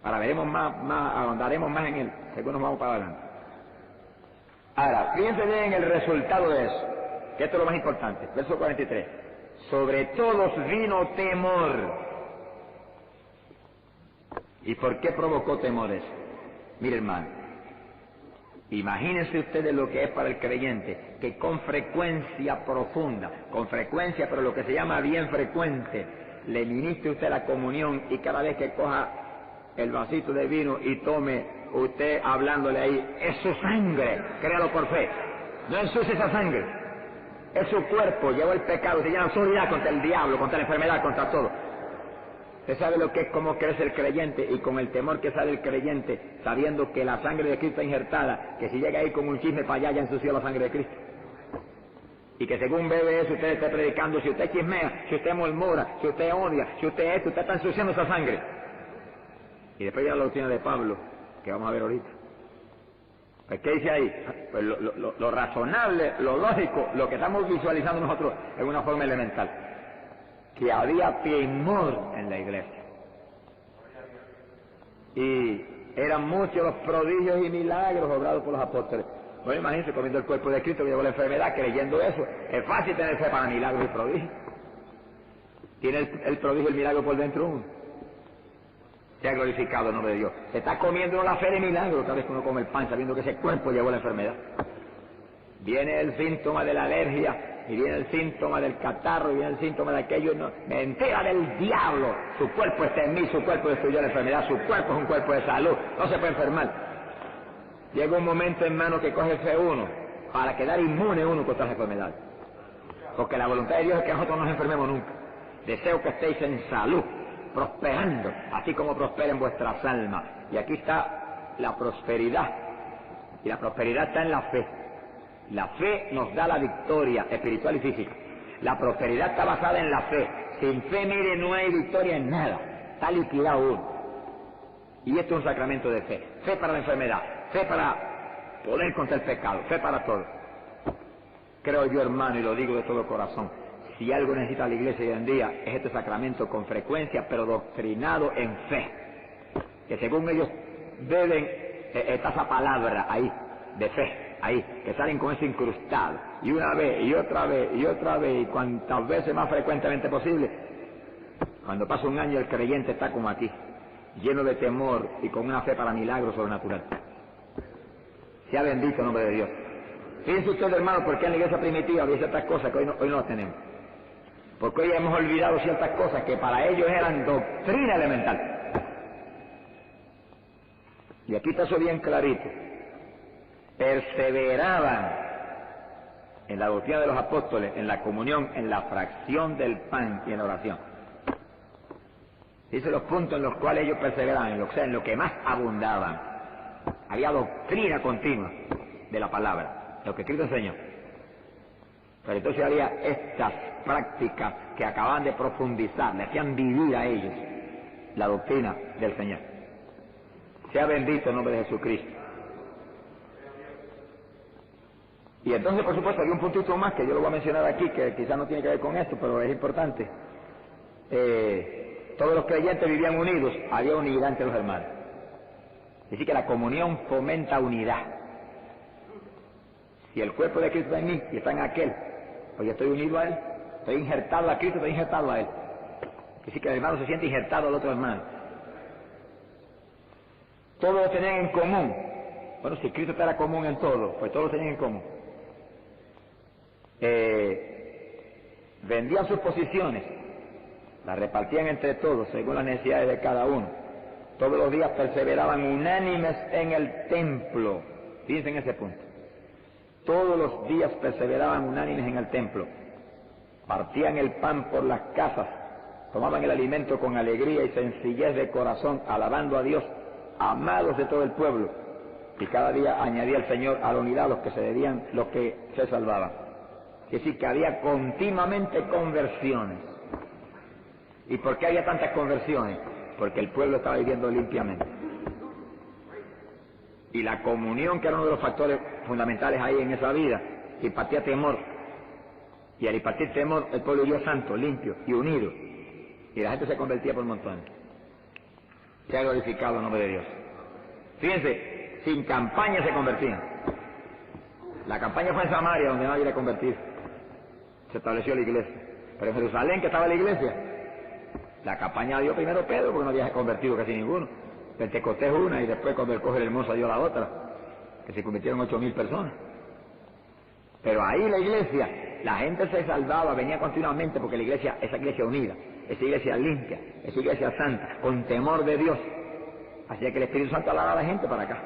Ahora veremos más, ahondaremos más en él, según nos vamos para adelante. Ahora, fíjense bien en el resultado de eso, que esto es lo más importante. Verso 43. Sobre todos vino temor. ¿Y por qué provocó temores? Mire, hermano, imagínense ustedes lo que es para el creyente, que con frecuencia profunda, con frecuencia, pero lo que se llama bien frecuente, le ministre usted la comunión y cada vez que coja el vasito de vino y tome usted hablándole ahí, es su sangre, créalo por fe, no ensucie esa sangre, es su cuerpo, llevó el pecado, se llama autoridad contra el diablo, contra la enfermedad, contra todo. Usted sabe lo que es, cómo crece el creyente y con el temor que sale el creyente, sabiendo que la sangre de Cristo está injertada, que si llega ahí con un chisme para allá ya ensució la sangre de Cristo. Y que según bebe eso, usted está predicando, si usted chismea, si usted murmura, si usted odia, si usted esto, usted está ensuciando esa sangre. Y después ya la doctrina de Pablo, que vamos a ver ahorita. Pues, ¿qué dice ahí? Pues lo razonable, lo lógico, lo que estamos visualizando nosotros en una forma elemental. Que había temor en la iglesia. Y eran muchos los prodigios y milagros obrados por los apóstoles. Bueno, imagínense comiendo el cuerpo de Cristo que llevó la enfermedad, creyendo eso. Es fácil tener fe para milagros y prodigios. Tiene el prodigio y el milagro por dentro uno. Se ha glorificado el nombre de Dios. Se está comiendo la fe de milagro cada vez que uno come el pan, sabiendo que ese cuerpo llevó la enfermedad. Viene el síntoma de la alergia, y viene el síntoma del catarro, y viene el síntoma de aquello. No, mentira del diablo. Su cuerpo está en mí, su cuerpo destruyó la enfermedad, su cuerpo es un cuerpo de salud, no se puede enfermar. Llega un momento, hermano, que coge fe uno para quedar inmune uno contra las enfermedades. Porque la voluntad de Dios es que nosotros no nos enfermemos nunca. Deseo que estéis en salud, prosperando, así como prosperen vuestras almas. Y aquí está la prosperidad. Y la prosperidad está en la fe. La fe nos da la victoria espiritual y física. La prosperidad está basada en la fe. Sin fe, mire, no hay victoria en nada. Está liquidado uno. Y esto es un sacramento de fe. Fe para la enfermedad, fe para poder contra el pecado, fe para todo. Creo yo, hermano, y lo digo de todo corazón, si algo necesita la iglesia hoy en día es este sacramento con frecuencia, pero doctrinado en fe. Que según ellos deben, está esa palabra ahí, de fe, ahí, que salen con eso incrustado, y una vez, y otra vez, y otra vez, y cuantas veces más frecuentemente posible. Cuando pasa un año el creyente está como aquí, lleno de temor y con una fe para milagros sobrenatural. Sea bendito el nombre de Dios. Fíjense ustedes, hermano, porque en la iglesia primitiva había ciertas cosas que hoy no tenemos. Porque hoy hemos olvidado ciertas cosas que para ellos eran doctrina elemental. Y aquí está eso bien clarito. Perseveraban en la doctrina de los apóstoles, en la comunión, en la fracción del pan y en la oración. Dice los puntos en los cuales ellos perseveraban, en lo que más abundaban. Había doctrina continua de la palabra, lo que Cristo enseñó. Pero entonces había estas prácticas que acaban de profundizar, le hacían vivir a ellos la doctrina del Señor. Sea bendito el nombre de Jesucristo. Y entonces, por supuesto, hay un puntito más que yo lo voy a mencionar aquí, que quizás no tiene que ver con esto, pero es importante. Todos los creyentes vivían unidos, había unidad entre los hermanos. Es decir, que la comunión fomenta unidad. Si el cuerpo de Cristo está en mí y está en aquel, pues yo estoy unido a él, estoy injertado a Cristo, estoy injertado a él. Es decir, que el hermano se siente injertado al otro hermano. Todos lo tenían en común. Bueno, si Cristo era común en todo, pues todos lo tenían en común. Vendían sus posiciones, las repartían entre todos según las necesidades de cada uno. Todos los días perseveraban unánimes en el templo. Fíjense en ese punto. Todos los días perseveraban unánimes en el templo. Partían el pan por las casas, tomaban el alimento con alegría y sencillez de corazón, alabando a Dios, amados de todo el pueblo. Y cada día añadía el Señor a la unidad los que se salvaban. Es decir, que había continuamente conversiones. ¿Y por qué había tantas conversiones? Porque el pueblo estaba viviendo limpiamente. Y la comunión, que era uno de los factores fundamentales ahí en esa vida, impartía temor. Y al impartir temor, el pueblo vivía santo, limpio y unido. Y la gente se convertía por montones. Se ha glorificado el nombre de Dios. Fíjense, sin campaña se convertían. La campaña fue en Samaria, donde nadie era convertido. Se estableció la iglesia. Pero en Jerusalén, que estaba la iglesia, la campaña dio primero Pedro, porque no había convertido casi ninguno. Pentecostés una, y después cuando el coge el hermoso dio la otra, que se convirtieron 8.000 personas. Pero ahí la iglesia, la gente se salvaba, venía continuamente, porque la iglesia, esa iglesia unida, esa iglesia limpia, esa iglesia santa, con temor de Dios, hacía que el Espíritu Santo alara a la gente para acá.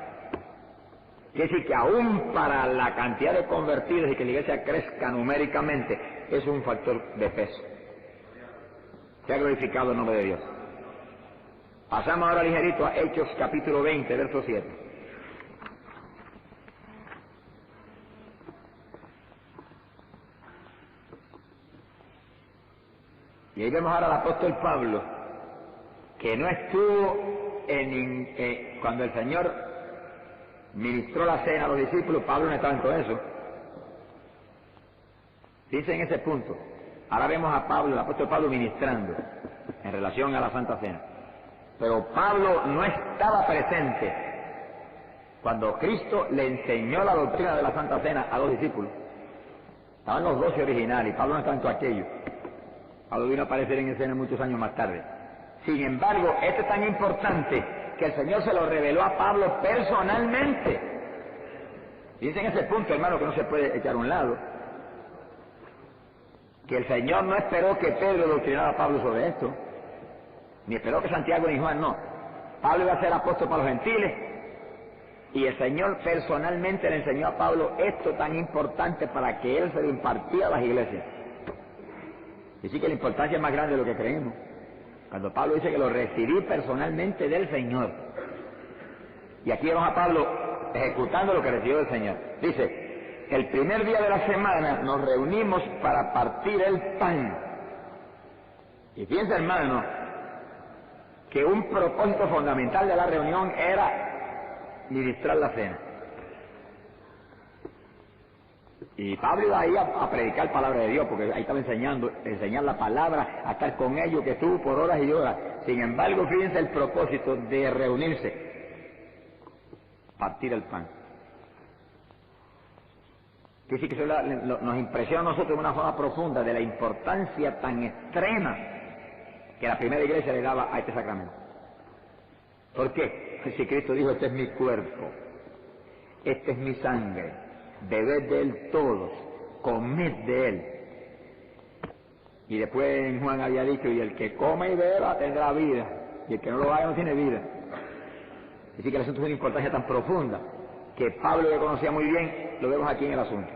Quiere decir que aún para la cantidad de convertidos y que la iglesia crezca numéricamente, es un factor de peso. Se ha glorificado el nombre de Dios. Pasamos ahora ligerito a Hechos capítulo 20, verso 7. Y ahí vemos ahora al apóstol Pablo, que no estuvo cuando el Señor ministró la cena a los discípulos. Pablo no estaba en todo eso. Dice en ese punto. Ahora vemos a Pablo, el apóstol Pablo, ministrando en relación a la Santa Cena. Pero Pablo no estaba presente cuando Cristo le enseñó la doctrina de la Santa Cena a los discípulos. Estaban los 12 originales y Pablo no estaba en todo aquello. Pablo vino a aparecer en escena muchos años más tarde. Sin embargo, esto es tan importante que el Señor se lo reveló a Pablo personalmente. Fíjense en ese punto, hermano, que no se puede echar a un lado. Que el Señor no esperó que Pedro doctrinara a Pablo sobre esto, ni esperó que Santiago ni Juan, no. Pablo iba a ser apóstol para los gentiles, y el Señor personalmente le enseñó a Pablo esto tan importante para que él se lo impartiera a las iglesias. Y sí que la importancia es más grande de lo que creemos. Cuando Pablo dice que lo recibí personalmente del Señor. Y aquí vemos a Pablo ejecutando lo que recibió del Señor. Dice, el primer día de la semana nos reunimos para partir el pan. Y fíjense, hermano, que un propósito fundamental de la reunión era ministrar la cena. Y Pablo iba ahí a predicar palabra de Dios, porque ahí estaba enseñar la palabra, a estar con ellos, que estuvo por horas y horas. Sin embargo, fíjense el propósito de reunirse, partir el pan. Que sí que eso nos impresiona a nosotros de una forma profunda de la importancia tan extrema que la primera iglesia le daba a este sacramento. ¿Por qué? Si Cristo dijo, este es mi cuerpo, este es mi sangre, bebed de él todos, comed de él. Y después en Juan había dicho, y el que come y beba tendrá vida, y el que no lo haga no tiene vida. Así que el asunto es de una importancia tan profunda, que Pablo le conocía muy bien, lo vemos aquí en el asunto.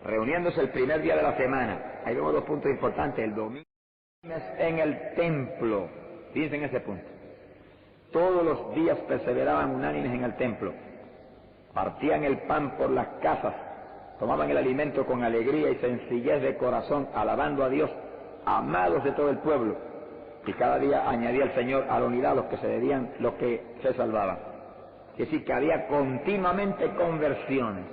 Reuniéndose el primer día de la semana, ahí vemos dos puntos importantes, el domingo en el templo, fíjense en ese punto. Todos los días perseveraban unánimes en el templo, partían el pan por las casas, tomaban el alimento con alegría y sencillez de corazón, alabando a Dios, amados de todo el pueblo, y cada día añadía el Señor a la unidad los que se salvaban. Es decir, que había continuamente conversiones.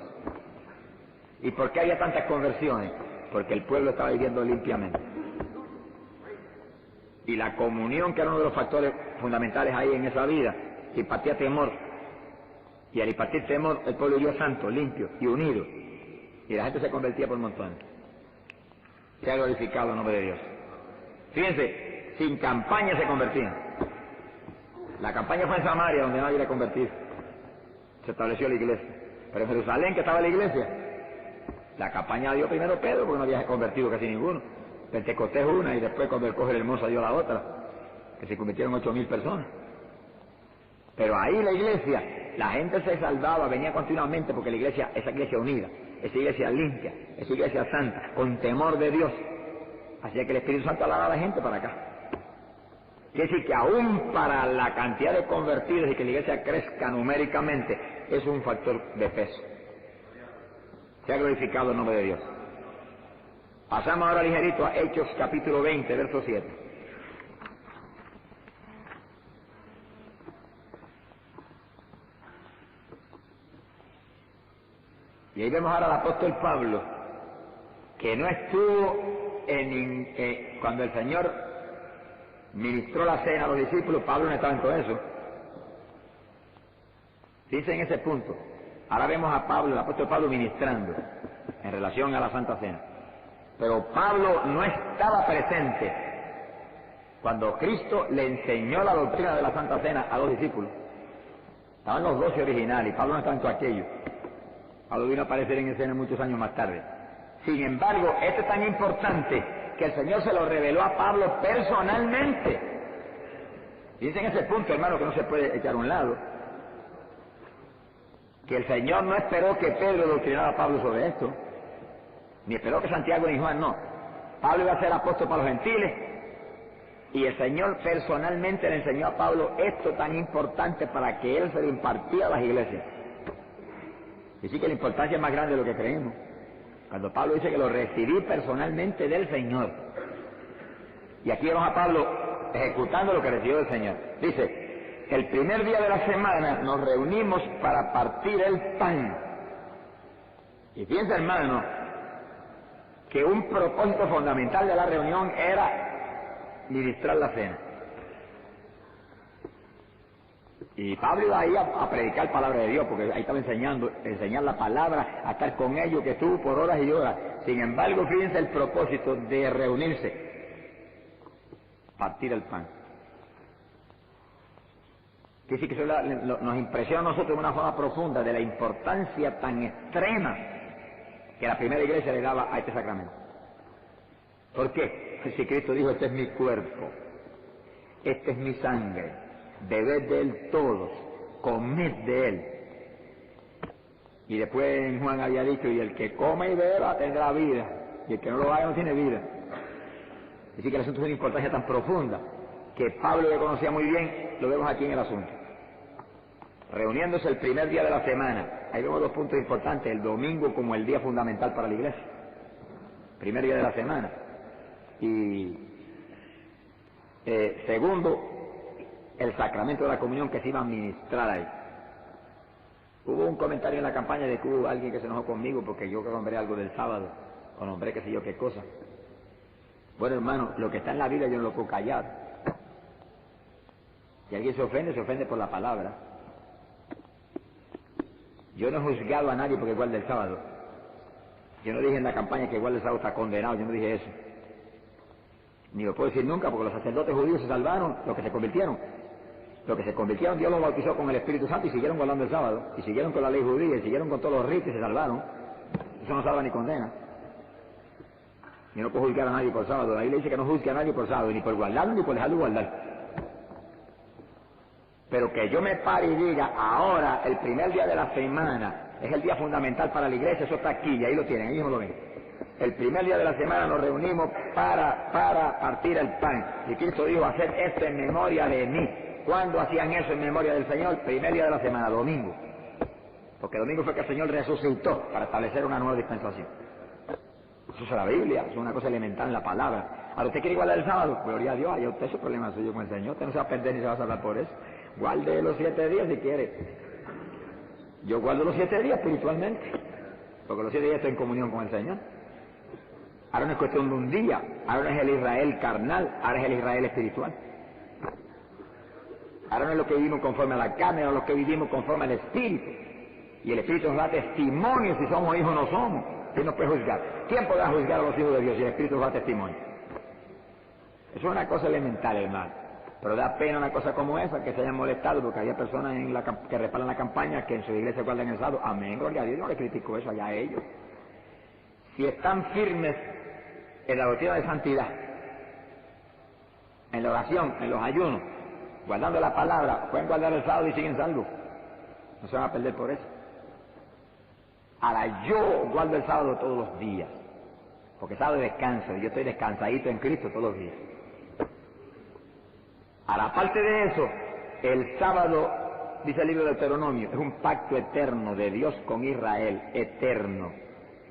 ¿Y por qué había tantas conversiones? Porque el pueblo estaba viviendo limpiamente. Y la comunión, que era uno de los factores fundamentales ahí en esa vida, que impartía temor. Y al impartir temor, el pueblo vivió santo, limpio y unido. Y la gente se convertía por montones. Se ha glorificado el nombre de Dios. Fíjense, sin campaña se convertían. La campaña fue en Samaria, donde nadie le convertía. Se estableció la iglesia. Pero en Jerusalén, que estaba la iglesia, la campaña dio primero Pedro, porque no había convertido casi ninguno. Pentecostés una, y después cuando él coge el hermoso dio la otra, que se convirtieron 8.000 personas. Pero ahí la iglesia, la gente se salvaba, venía continuamente, porque la iglesia, esa iglesia unida, esa iglesia limpia, esa iglesia santa, con temor de Dios, hacía que el Espíritu Santo alara a la gente para acá. Quiere decir que aún para la cantidad de convertidos y que la iglesia crezca numéricamente, es un factor de peso. Se ha glorificado el nombre de Dios. Pasamos ahora ligerito a Hechos capítulo 20, verso 7. Y ahí vemos ahora al apóstol Pablo, que no estuvo cuando el Señor ministró la cena a los discípulos. Pablo no estaba en todo eso. Fíjense en ese punto. Ahora vemos a Pablo, el apóstol Pablo, ministrando en relación a la Santa Cena. Pero Pablo no estaba presente cuando Cristo le enseñó la doctrina de la Santa Cena a los discípulos. Estaban los 12 originales y Pablo no estaba en todo aquello. Pablo vino a aparecer en escena muchos años más tarde. Sin embargo, esto es tan importante que el Señor se lo reveló a Pablo personalmente. Fíjense en ese punto, hermano, que no se puede echar a un lado. Que el Señor no esperó que Pedro doctrinara a Pablo sobre esto, ni esperó que Santiago ni Juan, no. Pablo iba a ser apóstol para los gentiles, y el Señor personalmente le enseñó a Pablo esto tan importante para que él se lo impartiera a las iglesias. Y sí que la importancia es más grande de lo que creemos. Cuando Pablo dice que lo recibí personalmente del Señor. Y aquí vemos a Pablo ejecutando lo que recibió del Señor. Dice, el primer día de la semana nos reunimos para partir el pan. Y fíjense, hermano, que un propósito fundamental de la reunión era ministrar la cena. Y Pablo iba ahí a predicar palabra de Dios, porque ahí estaba enseñar la palabra, a estar con ellos, que estuvo por horas y horas. Sin embargo, fíjense el propósito de reunirse, partir el pan. Que sí que eso nos impresiona a nosotros de una forma profunda de la importancia tan extrema que la primera iglesia le daba a este sacramento. ¿Por qué? Si Cristo dijo, este es mi cuerpo, este es mi sangre, bebed de él todos, comed de él. Y después en Juan había dicho, y el que come y beba tendrá vida, y el que no lo haga no tiene vida. Así que el asunto es de una importancia tan profunda, que Pablo le conocía muy bien, lo vemos aquí en el asunto. Reuniéndose el primer día de la semana, ahí vemos dos puntos importantes, el domingo como el día fundamental para la iglesia, primer día de la semana. Y segundo, el sacramento de la comunión que se iba a ministrar ahí. Hubo un comentario en la campaña de que hubo alguien que se enojó conmigo porque yo nombré algo del sábado, o nombré qué sé yo qué cosa. Bueno, hermano, lo que está en la Biblia yo no lo puedo callar. Si alguien se ofende por la palabra. Yo no he juzgado a nadie porque guarda el sábado. Yo no dije en la campaña que guarda el sábado está condenado, yo no dije eso. Ni lo puedo decir nunca porque los sacerdotes judíos se salvaron, los que se convirtieron. Los que se convirtieron, Dios los bautizó con el Espíritu Santo y siguieron guardando el sábado. Y siguieron con la ley judía, y siguieron con todos los ritos y se salvaron. Eso no salva ni condena. Yo no puedo juzgar a nadie por sábado. La Biblia dice que no juzgue a nadie por sábado, ni por guardarlo, ni por dejarlo guardar. Pero que yo me pare y diga, ahora, el primer día de la semana, es el día fundamental para la iglesia, eso está aquí, y ahí lo tienen, ellos no lo ven. El primer día de la semana nos reunimos para partir el pan. Y Cristo dijo, hacer esto en memoria de mí. ¿Cuándo hacían eso en memoria del Señor? Primer día de la semana, domingo. Porque domingo fue que el Señor resucitó para establecer una nueva dispensación. Eso es la Biblia, es una cosa elemental en la palabra. ¿Ahora usted quiere guardar el sábado? Gloria a Dios, allá usted su problema suyo con el Señor. Usted no se va a perder ni se va a salvar por eso. Guarde los 7 días si quiere. Yo guardo los 7 días espiritualmente. Porque los 7 días estoy en comunión con el Señor. Ahora no es cuestión de un día. Ahora no es el Israel carnal, ahora es el Israel espiritual. Ahora no es lo que vivimos conforme a la carne, ahora es lo que vivimos conforme al Espíritu. Y el Espíritu nos da testimonio si somos hijos o no somos. ¿Quién nos puede juzgar? ¿Quién podrá juzgar a los hijos de Dios si el Espíritu nos da testimonio? Eso es una cosa elemental, hermano. Pero da pena una cosa como esa, que se hayan molestado, porque había personas que respaldan la campaña que en su iglesia guardan el sábado. Amén, gloria a Dios, yo no le critico eso allá a ellos. Si están firmes en la doctrina de santidad, en la oración, en los ayunos, guardando la palabra, pueden guardar el sábado y siguen salvos. No se van a perder por eso. Ahora yo guardo el sábado todos los días, porque sábado es descanso, y yo estoy descansadito en Cristo todos los días. Ahora, aparte de eso, el sábado, dice el libro de Deuteronomio, es un pacto eterno de Dios con Israel, eterno.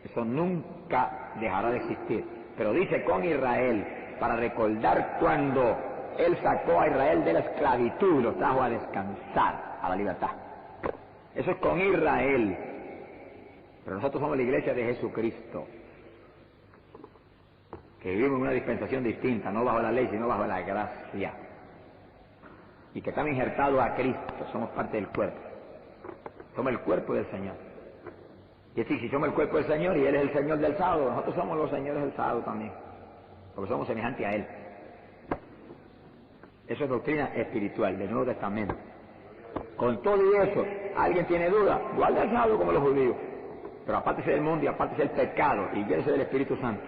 Eso nunca dejará de existir. Pero dice con Israel, para recordar cuando Él sacó a Israel de la esclavitud y los trajo a descansar, a la libertad. Eso es con Israel. Pero nosotros somos la iglesia de Jesucristo, que vivimos en una dispensación distinta, no bajo la ley, sino bajo la gracia. Y que estamos injertados a Cristo, somos parte del cuerpo. Somos el cuerpo del Señor. Y es decir, si somos el cuerpo del Señor y Él es el Señor del sábado, nosotros somos los señores del sábado también, porque somos semejantes a Él. Eso es doctrina espiritual del Nuevo Testamento. Con todo y eso, ¿alguien tiene duda? Guarda el sábado como los judíos. Pero apártese del mundo y apártese del pecado y llévese del Espíritu Santo.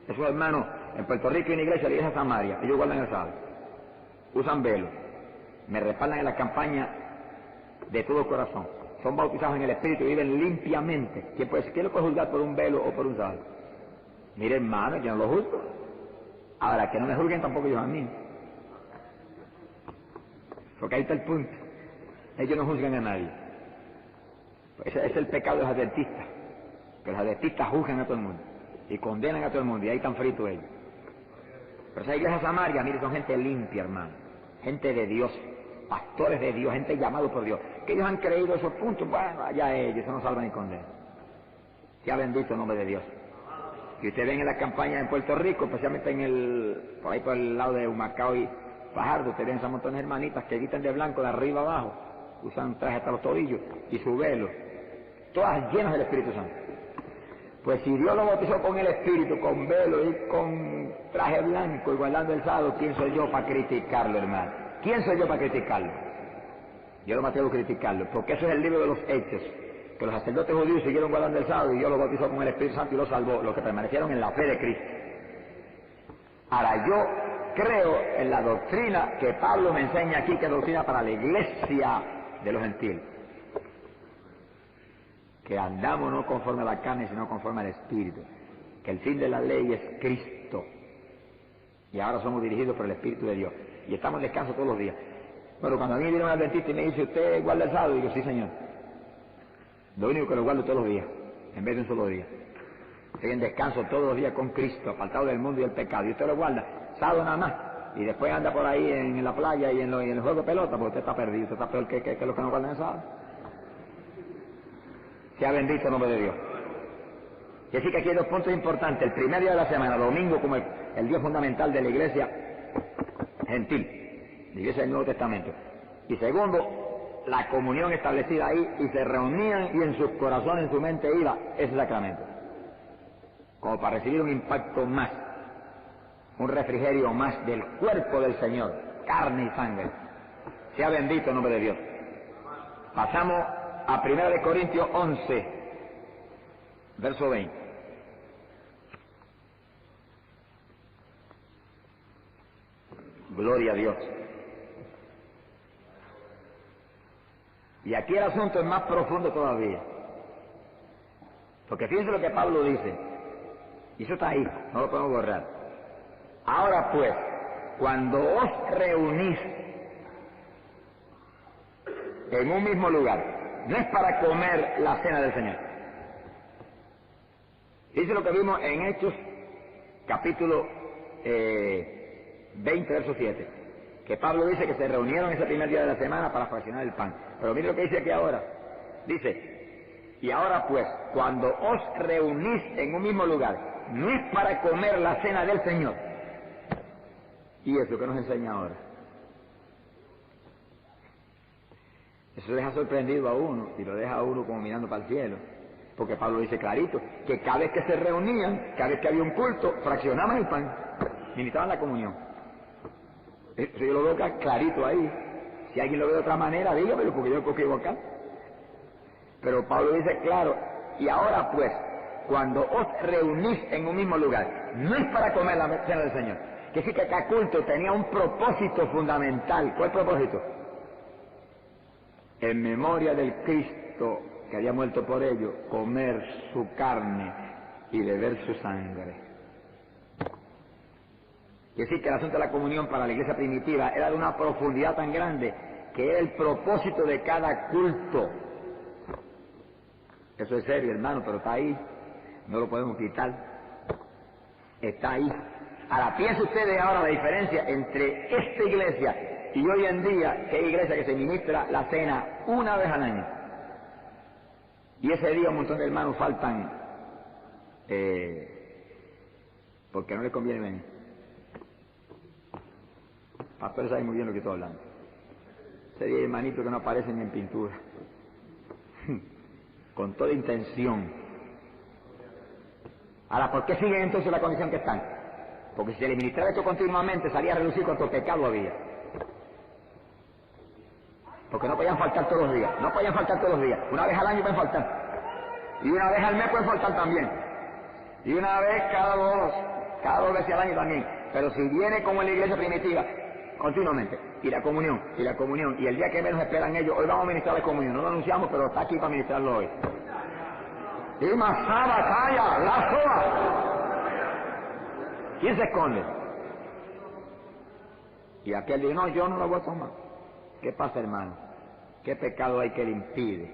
Esos hermanos, en Puerto Rico hay una iglesia, la iglesia Samaria, ellos guardan el sábado. Usan velo. Me respaldan en la campaña de todo corazón. Son bautizados en el Espíritu y viven limpiamente. ¿Quién lo puede juzgar por un velo o por un sábado? Mire, hermano, yo no lo juzgo. Ahora, que no me juzguen tampoco ellos a mí. Porque ahí está el punto. Ellos no juzgan a nadie. Ese es el pecado de los adventistas. Que los adventistas juzgan a todo el mundo. Y condenan a todo el mundo. Y ahí están fritos ellos. Pero esa iglesia Samaria, mire, son gente limpia, hermano. Gente de Dios. Pastores de Dios. Gente llamados por Dios. Que ellos han creído esos puntos. Bueno, allá ellos. Eso no salva ni condena. Sea bendito el nombre de Dios. Y ustedes ven en la campaña en Puerto Rico, especialmente por ahí por el lado de Humacao y Fajardo, ustedes ven esas montones de hermanitas que visten de blanco de arriba abajo, usan traje hasta los tobillos y su velo, todas llenas del Espíritu Santo. Pues si Dios lo bautizó con el Espíritu, con velo y con traje blanco y guardando el sábado, ¿quién soy yo para criticarlo, hermano? ¿Quién soy yo para criticarlo? Yo no me atrevo a criticarlo, porque eso es el libro de los Hechos, que los sacerdotes judíos siguieron guardando el sábado y Dios lo bautizó con el Espíritu Santo y los salvó, los que permanecieron en la fe de Cristo. Ahora yo creo en la doctrina que Pablo me enseña aquí, que es doctrina para la iglesia de los gentiles. Que andamos no conforme a la carne, sino conforme al Espíritu. Que el fin de la ley es Cristo. Y ahora somos dirigidos por el Espíritu de Dios. Y estamos en descanso todos los días. Pero cuando a mí viene un adventista y me dice, ¿usted guarda el sábado? Digo, sí, señor. Lo único que lo guardo todos los días, en vez de un solo día. Estoy en descanso todos los días con Cristo, apartado del mundo y del pecado. Y usted lo guarda sábado nada más. Y después anda por ahí en la playa y en el juego de pelota, porque usted está perdido. Usted está peor que los que no guardan el sábado. Sea bendito el nombre de Dios. Y así que aquí hay dos puntos importantes. El primer día de la semana, domingo, como el día fundamental de la iglesia gentil, la iglesia del Nuevo Testamento. Y segundo, la comunión establecida ahí, y se reunían y en sus corazones, en su mente iba ese sacramento. Como para recibir un impacto más, un refrigerio más del cuerpo del Señor, carne y sangre. Sea bendito el nombre de Dios. Pasamos a 1 Corintios 11, verso 20. Gloria a Dios. Y aquí el asunto es más profundo todavía. Porque fíjense lo que Pablo dice. Y eso está ahí, no lo podemos borrar. Ahora pues, cuando os reunís en un mismo lugar, no es para comer la cena del Señor. Dice lo que vimos en Hechos, capítulo 20, verso 7, que Pablo dice que se reunieron ese primer día de la semana para fraccionar el pan. Pero mire lo que dice aquí ahora. Dice, y ahora pues, cuando os reunís en un mismo lugar, no es para comer la cena del Señor. Y eso que nos enseña ahora. Eso deja sorprendido a uno y lo deja a uno como mirando para el cielo. Porque Pablo dice clarito que cada vez que se reunían, cada vez que había un culto, fraccionaban el pan, ministraban la comunión. Eso yo lo veo clarito ahí. Si alguien lo ve de otra manera, dígamelo, porque yo me puedo equivocar. Pero Pablo dice claro, y ahora pues, cuando os reunís en un mismo lugar, no es para comer la cena del Señor. Que sí que cada culto tenía un propósito fundamental. ¿Cuál propósito? En memoria del Cristo que había muerto por ello, comer su carne y beber su sangre. Y decir que el asunto de la comunión para la iglesia primitiva era de una profundidad tan grande que era el propósito de cada culto. Eso es serio, hermano, pero está ahí, no lo podemos quitar, está ahí. Ahora piensen ustedes ahora la diferencia entre esta iglesia y hoy en día, que hay iglesia que se ministra la cena una vez al año. Y ese día un montón de hermanos faltan porque no les conviene venir. Pastores saben muy bien lo que estoy hablando. Ese día hay hermanitos que no aparecen ni en pintura. Con toda intención. Ahora, ¿por qué siguen entonces la condición que están? Porque si se les ministrara esto continuamente, salía a reducir cuánto pecado había. Porque no podían faltar todos los días, no podían faltar todos los días. Una vez al año pueden faltar. Y una vez al mes pueden faltar también. Y una vez cada dos veces al año también. Pero si viene como en la iglesia primitiva, continuamente. Y la comunión, y la comunión. Y el día que menos esperan ellos, hoy vamos a ministrar la comunión. No lo anunciamos, pero está aquí para ministrarlo hoy. Y Masaba, calla, la soa. ¿Quién se esconde? Y aquel dice, no, yo no lo voy a tomar. ¿Qué pasa, hermano? ¿Qué pecado hay que le impide?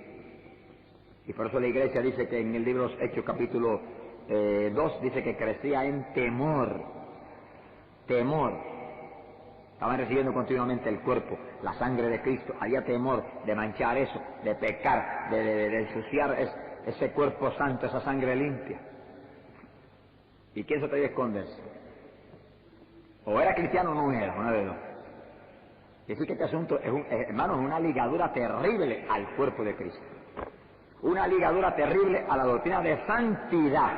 Y por eso la iglesia dice que en el libro Hechos capítulo 2 dice que crecía en temor. Temor. Estaban recibiendo continuamente el cuerpo, la sangre de Cristo. Había temor de manchar eso, de pecar, de ensuciar ese cuerpo santo, esa sangre limpia. ¿Y quién se atreve a esconderse? O era cristiano o no era, una de dos. Y decir que este asunto es, hermano, es una ligadura terrible al cuerpo de Cristo. Una ligadura terrible a la doctrina de santidad.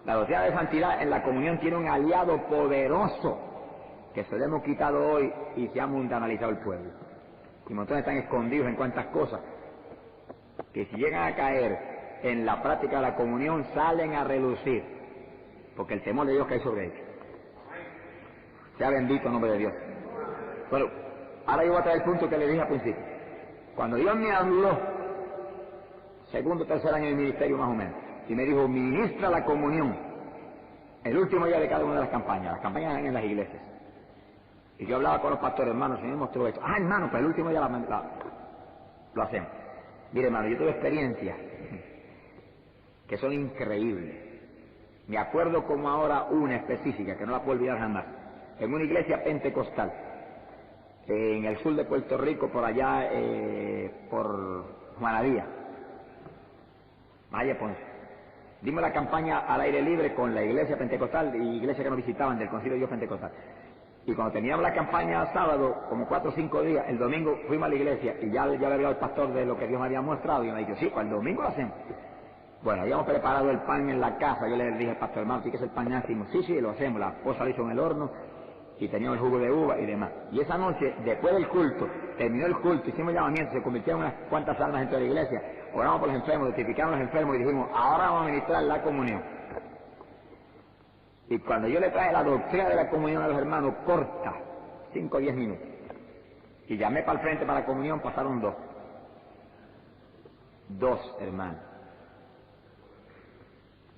La doctrina de santidad en la comunión tiene un aliado poderoso que se le hemos quitado hoy y se ha mundanalizado el pueblo. Y montones están escondidos en cuantas cosas que si llegan a caer en la práctica de la comunión salen a relucir, porque el temor de Dios cae sobre ellos. Sea bendito el nombre de Dios. Bueno, ahora yo voy a traer el punto que le dije al principio. Cuando Dios me habló, segundo o tercer año de ministerio más o menos, y me dijo, ministra la comunión, el último día de cada una de las campañas en las iglesias. Y yo hablaba con los pastores, hermanos, y me mostró esto. Ah, hermano, pues el último día lo hacemos. Mire, hermano, yo tuve experiencias que son increíbles. Me acuerdo como ahora una específica, que no la puedo olvidar jamás, en una iglesia pentecostal, en el sur de Puerto Rico, por allá, por Juanadía. Valle Ponce. Dimos la campaña al aire libre con la iglesia pentecostal y iglesia que nos visitaban del Concilio de Dios Pentecostal. Y cuando teníamos la campaña sábado, como 4 o 5 días, el domingo fuimos a la iglesia y ya le había hablado al pastor de lo que Dios me había mostrado y me dijo, sí, pues el domingo lo hacemos. Bueno, habíamos preparado el pan en la casa, yo le dije al pastor hermano, ¿sí que es el pan ácimo? Sí, lo hacemos, la esposa lo hizo en el horno y teníamos el jugo de uva y demás. Y esa noche, después del culto, terminó el culto, hicimos llamamiento, se convirtieron unas cuantas almas dentro de la iglesia, oramos por los enfermos, notificamos a los enfermos y dijimos, ahora vamos a ministrar la comunión. Y cuando yo le traje la doctrina de la comunión a los hermanos, corta, 5 o 10 minutos. Y llamé para el frente para la comunión, pasaron 2. 2 hermanos.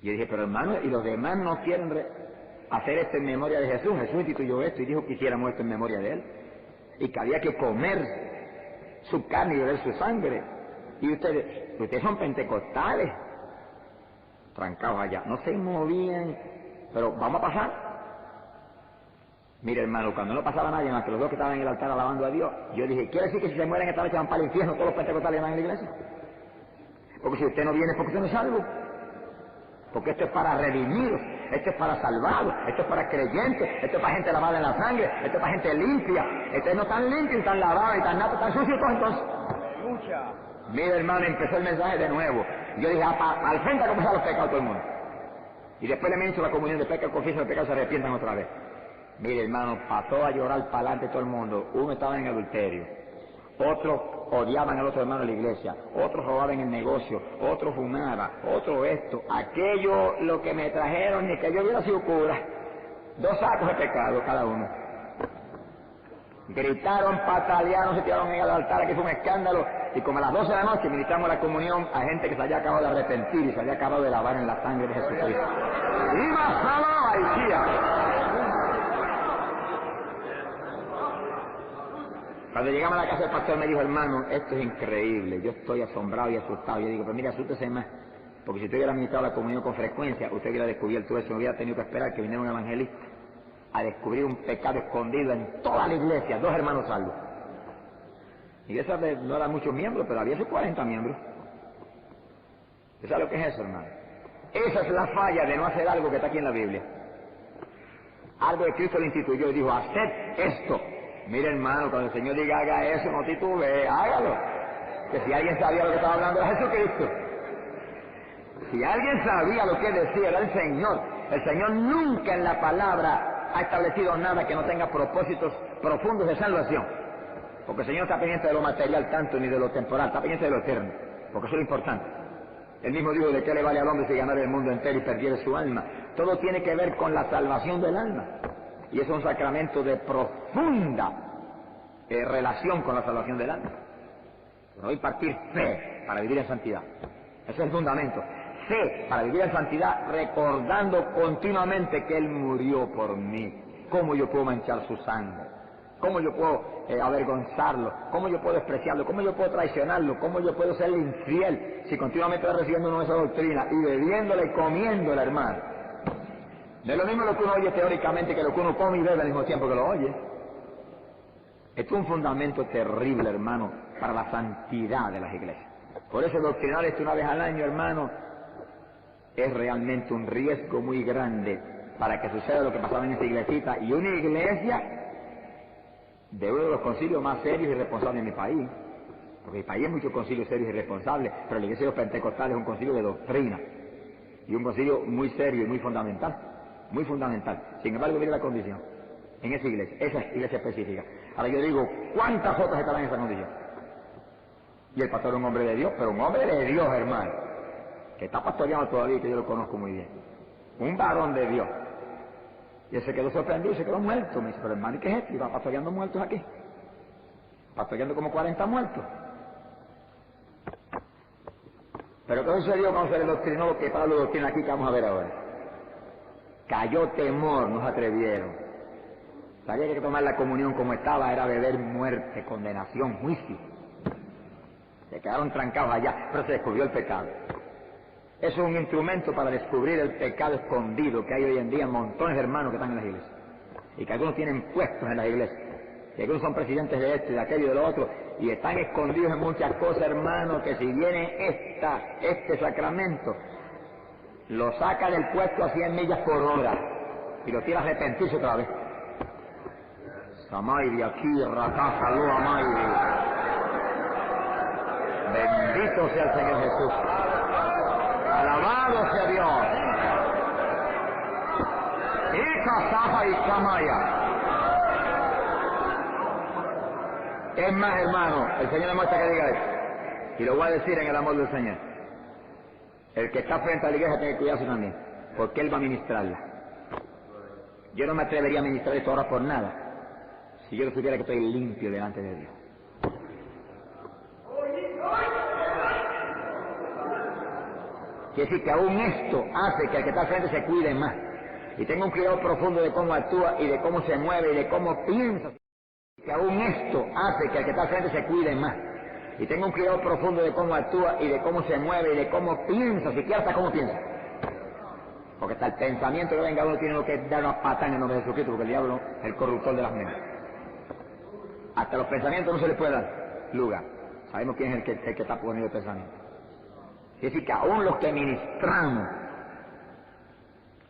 Y yo dije, pero hermano, y los demás no quieren hacer esto en memoria de Jesús. Jesús instituyó esto y dijo que hiciéramos esto en memoria de Él. Y que había que comer su carne y beber su sangre. Y ustedes son pentecostales, trancados allá, no se movían, pero vamos a pasar. Mire hermano, cuando no pasaba nadie más que los 2 que estaban en el altar alabando a Dios, yo dije, ¿quiere decir que si se mueren esta noche van para el infierno todos los pentecostales van a la iglesia? Porque si usted no viene es porque usted no es salvo. Porque esto es para redimidos, esto es para salvados, esto es para creyentes, esto es para gente lavada en la sangre, esto es para gente limpia. Ustedes no están limpios, están lavados, y tan natos, tan sucios todos entonces. Aleluya. Mira hermano, empezó el mensaje de nuevo. Yo dije, al frente a confesar los pecados todo el mundo. Y después le ministro la comunión de pecado, confiesan los pecados, se arrepientan otra vez. Mire hermano, pasó a llorar para adelante todo el mundo. Uno estaba en adulterio, otros odiaban al otro hermano de la iglesia, otros robaban en el negocio, otros fumaban, otro esto, aquello, lo que me trajeron, ni que yo hubiera sido cura. 2 sacos de pecado cada uno. Gritaron, patalearon, se tiraron en el altar, que fue un escándalo. Y como a las 12 de la noche ministramos la comunión a gente que se había acabado de arrepentir y se había acabado de lavar en la sangre de Jesucristo. ¡Viva Salva! Cuando llegamos a la casa del pastor me dijo, hermano, esto es increíble, yo estoy asombrado y asustado. Yo digo, pero mira, asústese más, porque si usted hubiera ministrado la comunión con frecuencia, usted hubiera descubierto eso, no hubiera tenido que esperar que viniera un evangelista a descubrir un pecado escondido en toda la iglesia, 2 hermanos salvos. Y esa no eran muchos miembros, pero había sus 40 miembros. ¿Usted sabe lo que es eso, hermano? Esa es la falla de no hacer algo que está aquí en la Biblia. Algo que Cristo le instituyó y dijo, haced esto. Mire hermano, cuando el Señor diga haga eso, no titube, hágalo. Que si alguien sabía lo que estaba hablando era Jesucristo. Si alguien sabía lo que decía era el Señor. El Señor nunca en la palabra ha establecido nada que no tenga propósitos profundos de salvación. Porque el Señor no está pendiente de lo material tanto ni de lo temporal, está pendiente de lo eterno. Porque eso es lo importante. Él mismo dijo, ¿de qué le vale al hombre si ganara el mundo entero y perdiera su alma? Todo tiene que ver con la salvación del alma. Y es un sacramento de profunda relación con la salvación del alma. Pero hoy partir fe para vivir en santidad. Ese es el fundamento. Fe para vivir en santidad, recordando continuamente que Él murió por mí. ¿Cómo yo puedo manchar su sangre? ¿Cómo yo puedo avergonzarlo? ¿Cómo yo puedo despreciarlo? ¿Cómo yo puedo traicionarlo? ¿Cómo yo puedo ser infiel si continuamente estoy recibiendo una de esas doctrinas y bebiéndola y comiéndola, hermano? No es lo mismo lo que uno oye teóricamente que lo que uno come y bebe al mismo tiempo que lo oye. Esto es un fundamento terrible, hermano, para la santidad de las iglesias. Por eso doctrinar esto una vez al año, hermano, es realmente un riesgo muy grande para que suceda lo que pasaba en esta iglesita. Y una iglesia de uno de los concilios más serios y responsables en mi país. Porque en mi país hay muchos concilios serios y responsables, pero la iglesia de los pentecostales es un concilio de doctrina. Y un concilio muy serio y muy fundamental. Muy fundamental. Sin embargo, mire la condición. En esa iglesia específica. Ahora yo digo, ¿cuántas otras estarán en esa condición? Y el pastor es un hombre de Dios, pero un hombre de Dios, hermano. Que está pastoreando todavía y que yo lo conozco muy bien. Un varón de Dios. Y él se quedó sorprendido y se quedó muerto. Me dice, pero hermano, ¿y qué es esto? Y va pastoreando muertos aquí. Pastoreando como 40 muertos. Pero ¿qué sucedió cuando se le doctrinó lo que Pablo doctrina aquí que vamos a ver ahora? Cayó temor, no se atrevieron. Sabía que tomar la comunión como estaba era beber muerte, condenación, juicio. Se quedaron trancados allá, pero se descubrió el pecado. Eso es un instrumento para descubrir el pecado escondido que hay hoy en día montones de hermanos que están en las iglesias. Y que algunos tienen puestos en las iglesias. Y algunos son presidentes de esto y de aquello y de lo otro. y están escondidos en muchas cosas, hermano, que si viene este sacramento, lo saca del puesto a 100 millas por hora y lo tira a arrepentirse otra vez. Samairi aquí, Rataja, lo Amairi. Bendito sea el Señor Jesús. Alabado sea Dios. Hija, Saja y Samaya. Es más, hermano, el Señor me muestra que diga eso. Y lo voy a decir en el amor del Señor. El que está frente a la iglesia tiene que cuidarse también, porque Él va a ministrarla. Yo no me atrevería a ministrar esto ahora por nada, si yo no supiera que estoy limpio delante de Dios. Quiere decir que aún esto hace que el que está al frente se cuide más, y tenga un cuidado profundo de cómo actúa y de cómo se mueve y de cómo piensa. Que aún esto hace que el que está al frente se cuide más, y tenga un cuidado profundo de cómo actúa y de cómo se mueve y de cómo piensa, siquiera hasta cómo piensa. Porque hasta el pensamiento que venga uno tiene que dar una patada en el nombre de Jesucristo, porque el diablo es el corruptor de las mentes. Hasta los pensamientos no se les puede dar lugar. Sabemos quién es el que está poniendo el pensamiento. Es decir, que aún los que ministramos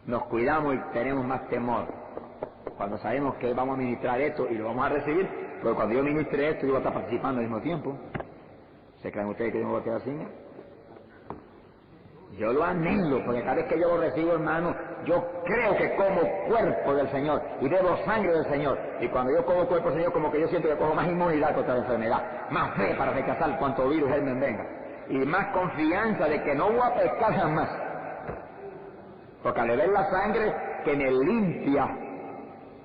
nos cuidamos y tenemos más temor cuando sabemos que vamos a ministrar esto y lo vamos a recibir, pero cuando yo ministre esto yo voy a estar participando al mismo tiempo. ¿Se creen ustedes que yo me voy a quedar sin? Yo lo anhelo, porque cada vez que yo lo recibo, hermano, yo creo que como cuerpo del Señor y bebo sangre del Señor. Y cuando yo como cuerpo del Señor, como que yo siento que cojo más inmunidad contra la enfermedad, más fe para rechazar cuanto virus él me venga, y más confianza de que no voy a pecar jamás. Porque al beber la sangre que me limpia,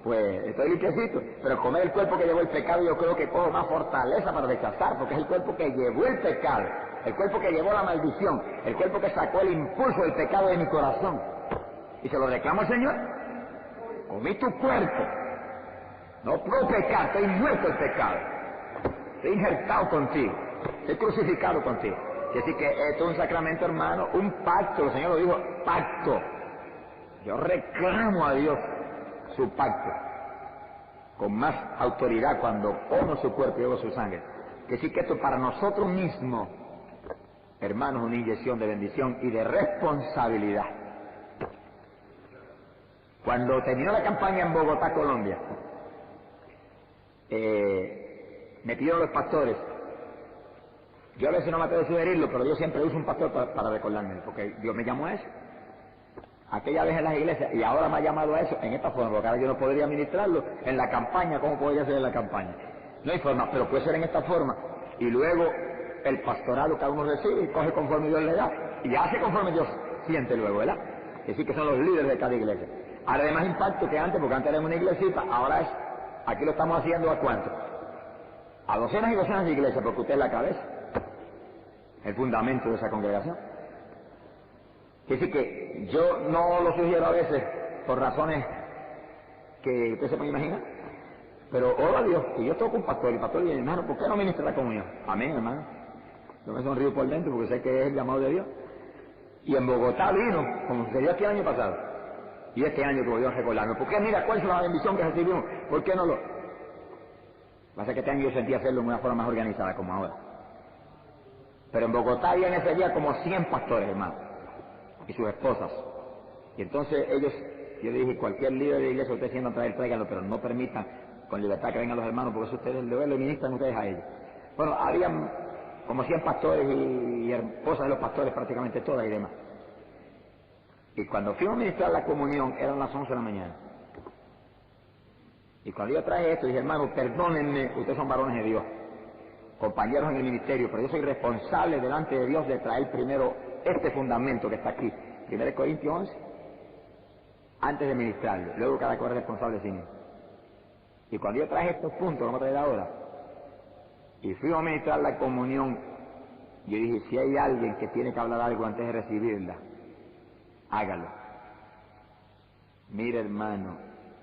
pues estoy limpiecito, pero comer el cuerpo que llevó el pecado yo creo que cojo más fortaleza para rechazar, porque es el cuerpo que llevó el pecado, el cuerpo que llevó la maldición, el cuerpo que sacó el impulso del pecado de mi corazón. Y se lo reclamo al Señor. Comí tu cuerpo, no puedo pecar, estoy muerto el pecado, estoy injertado contigo, estoy crucificado contigo. Y así que esto es un sacramento, hermano, un pacto, el Señor lo dijo, pacto. Yo reclamo a Dios su pacto con más autoridad cuando como su cuerpo y bebo su sangre. Que sí que esto para nosotros mismos, hermanos, es una inyección de bendición y de responsabilidad. Cuando terminó la campaña en Bogotá, Colombia, me pidieron los pastores. Yo a veces no me atrevo a sugerirlo, pero yo siempre uso un pastor para recordarme, porque Dios me llamó a eso. Aquella vez en las iglesias, y ahora me ha llamado a eso en esta forma, porque ahora yo no podría ministrarlo en la campaña. ¿Cómo podría ser en la campaña? No hay forma, pero puede ser en esta forma. Y luego el pastorado cada uno recibe y coge conforme Dios le da, y hace conforme Dios siente luego, ¿verdad? Es decir, que son los líderes de cada iglesia. Ahora de más impacto que antes, porque antes éramos una iglesita, ahora es, aquí lo estamos haciendo ¿a cuánto? A docenas y docenas de iglesias, porque usted es la cabeza, el fundamento de esa congregación. Es decir, que yo no lo sugiero a veces por razones que usted se puede imaginar, pero oro a Dios, que yo toco un pastor, y el pastor dice, hermano, ¿por qué no ministra la comunión? Amén, hermano. Yo me sonrío por dentro porque sé que es el llamado de Dios. Y en Bogotá vino, como sucedió aquí el año pasado, y este año que volvió a recordarme, porque mira, ¿cuál es la bendición que recibimos? ¿Por qué no lo...? Pasa que este año yo sentí hacerlo de una forma más organizada como ahora. Pero en Bogotá había en ese día como 100 pastores, hermano, y sus esposas. Y entonces ellos, yo le dije, cualquier líder de iglesia que ustedes sientan traer, tráiganlo, pero no permitan con libertad que vengan los hermanos, porque eso ustedes lo ministran ustedes a ellos. Bueno, habían como 100 pastores y esposas de los pastores, prácticamente todas y demás. Y cuando fuimos a ministrar la comunión, eran las 11 de la mañana. Y cuando yo traje esto, dije, hermano, perdónenme, ustedes son varones de Dios, compañeros en el ministerio, pero yo soy responsable delante de Dios de traer primero este fundamento que está aquí, 1 Corintios 11, antes de ministrarlo, luego cada cual es responsable de sí mismo. Y cuando yo traje estos puntos, lo vamos a traer ahora, y fui a ministrar la comunión, yo dije, si hay alguien que tiene que hablar algo antes de recibirla, hágalo. Mire, hermano,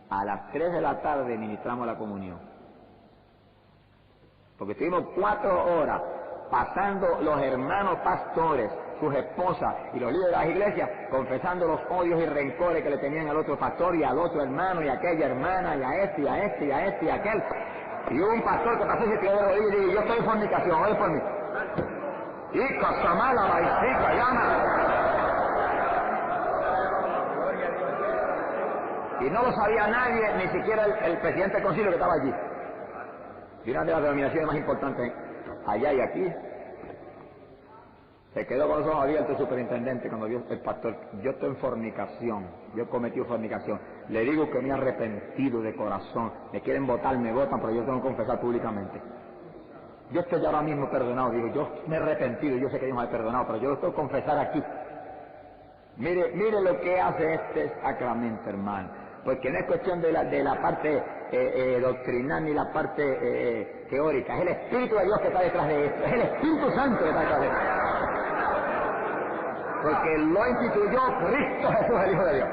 a las 3 de la tarde ministramos la comunión, porque estuvimos 4 horas pasando los hermanos pastores, sus esposas y los líderes de las iglesias, confesando los odios y rencores que le tenían al otro pastor y al otro hermano y a aquella hermana y a este y a este y a este y a aquel. Y hubo un pastor que pasó y se tiró de rodillas y dijo, yo estoy en fornicación, oye por mí. Y Casamala, Baisica, llama. Y no lo sabía nadie, ni siquiera el presidente del concilio que estaba allí. Y una de las denominaciones más importantes allá y aquí. Se quedó con los ojos abiertos el superintendente cuando vio el pastor. Yo estoy en fornicación, yo he cometido fornicación. Le digo que me he arrepentido de corazón. Me quieren votar, me votan, pero yo tengo que confesar públicamente. Yo estoy ahora mismo perdonado, digo, yo me he arrepentido, yo sé que Dios me ha perdonado, pero yo lo tengo que confesar aquí. Mire lo que hace este sacramento, hermano. Porque no es cuestión de la parte doctrinal ni la parte teórica. Es el Espíritu de Dios que está detrás de esto. Es el Espíritu Santo que está detrás de esto. Porque lo instituyó Cristo Jesús, el Hijo de Dios.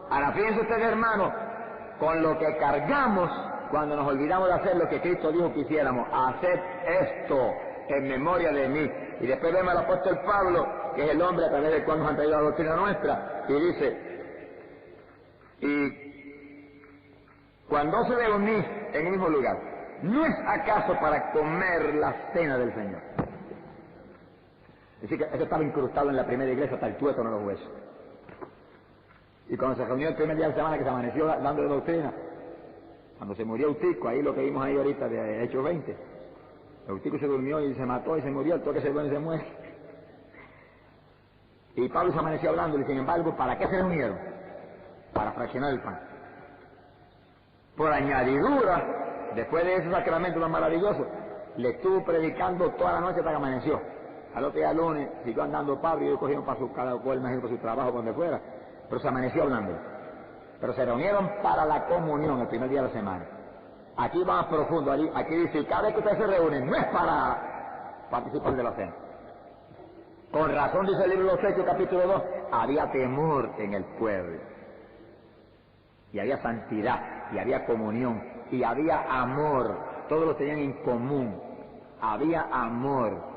Ahora fíjense ustedes, hermanos, con lo que cargamos cuando nos olvidamos de hacer lo que Cristo dijo que hiciéramos. Haced esto en memoria de mí. Y después vemos al apóstol Pablo, que es el hombre a través del cual nos han traído la doctrina nuestra, y dice, y cuando se reunís en el mismo lugar, ¿no es acaso para comer la cena del Señor? Es decir, que eso estaba incrustado en la primera iglesia hasta el tuétano de los huesos. Y cuando se reunió el primer día de la semana que se amaneció dando de doctrina, cuando se murió Eutico, ahí lo que vimos ahí ahorita de Hechos 20, Eutico se durmió y se mató y se murió, el toque se duerme y se muere. Y Pablo se amaneció hablando y sin embargo, ¿para qué se reunieron? Para fraccionar el pan. Por añadidura, después de ese sacramento tan maravilloso, le estuvo predicando toda la noche hasta que amaneció. Al otro día lunes siguió andando Pablo y ellos cogieron para su cada cual, imagino, para su trabajo, donde fuera, pero se amaneció hablando. Pero se reunieron para la comunión el primer día de la semana. Aquí va más profundo, aquí dice, cada vez que ustedes se reúnen, no es para participar de la cena. Con razón dice el libro de los Hechos, capítulo 2, había temor en el pueblo. Y había santidad, y había comunión, y había amor. Todos lo tenían en común. Había amor.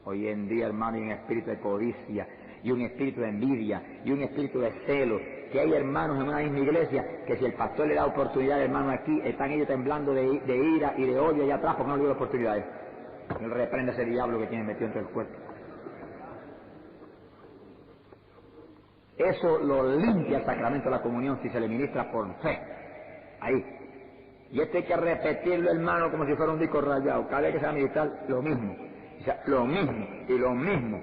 Hoy en día, hermano, hay un espíritu de codicia, y un espíritu de envidia, y un espíritu de celo. Que hay hermanos en una misma iglesia que si el pastor le da oportunidad, hermano, aquí están ellos temblando de ira y de odio allá atrás porque no le dio oportunidades. Él reprende a ese diablo que tiene metido entre el cuerpo. Eso lo limpia el sacramento de la comunión si se le ministra por fe. Ahí. Y esto hay que repetirlo, hermano, como si fuera un disco rayado. Cada vez que se va a ministrar, lo mismo. O sea, lo mismo y lo mismo.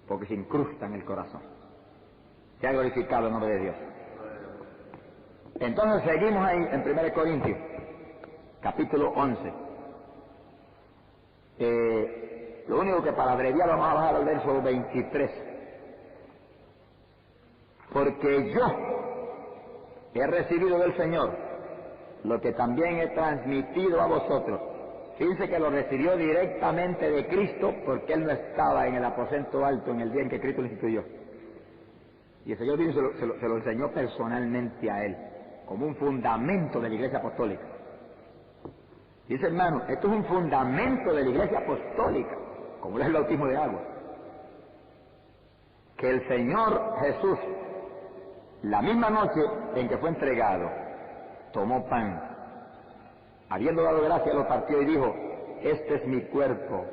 Porque se incrusta en el corazón. Se ha glorificado el nombre de Dios. Entonces seguimos ahí en 1 Corintios, capítulo 11. Lo único que para abreviar vamos a bajar al verso 23. Porque yo he recibido del Señor lo que también he transmitido a vosotros. Fíjense que lo recibió directamente de Cristo porque Él no estaba en el aposento alto en el día en que Cristo lo instituyó. Y el Señor se lo enseñó personalmente a Él, como un fundamento de la Iglesia Apostólica. Dice, hermano, esto es un fundamento de la Iglesia Apostólica, como es el bautismo de agua. Que el Señor Jesús, la misma noche en que fue entregado, tomó pan, habiendo dado gracias, lo partió y dijo, este es mi cuerpo,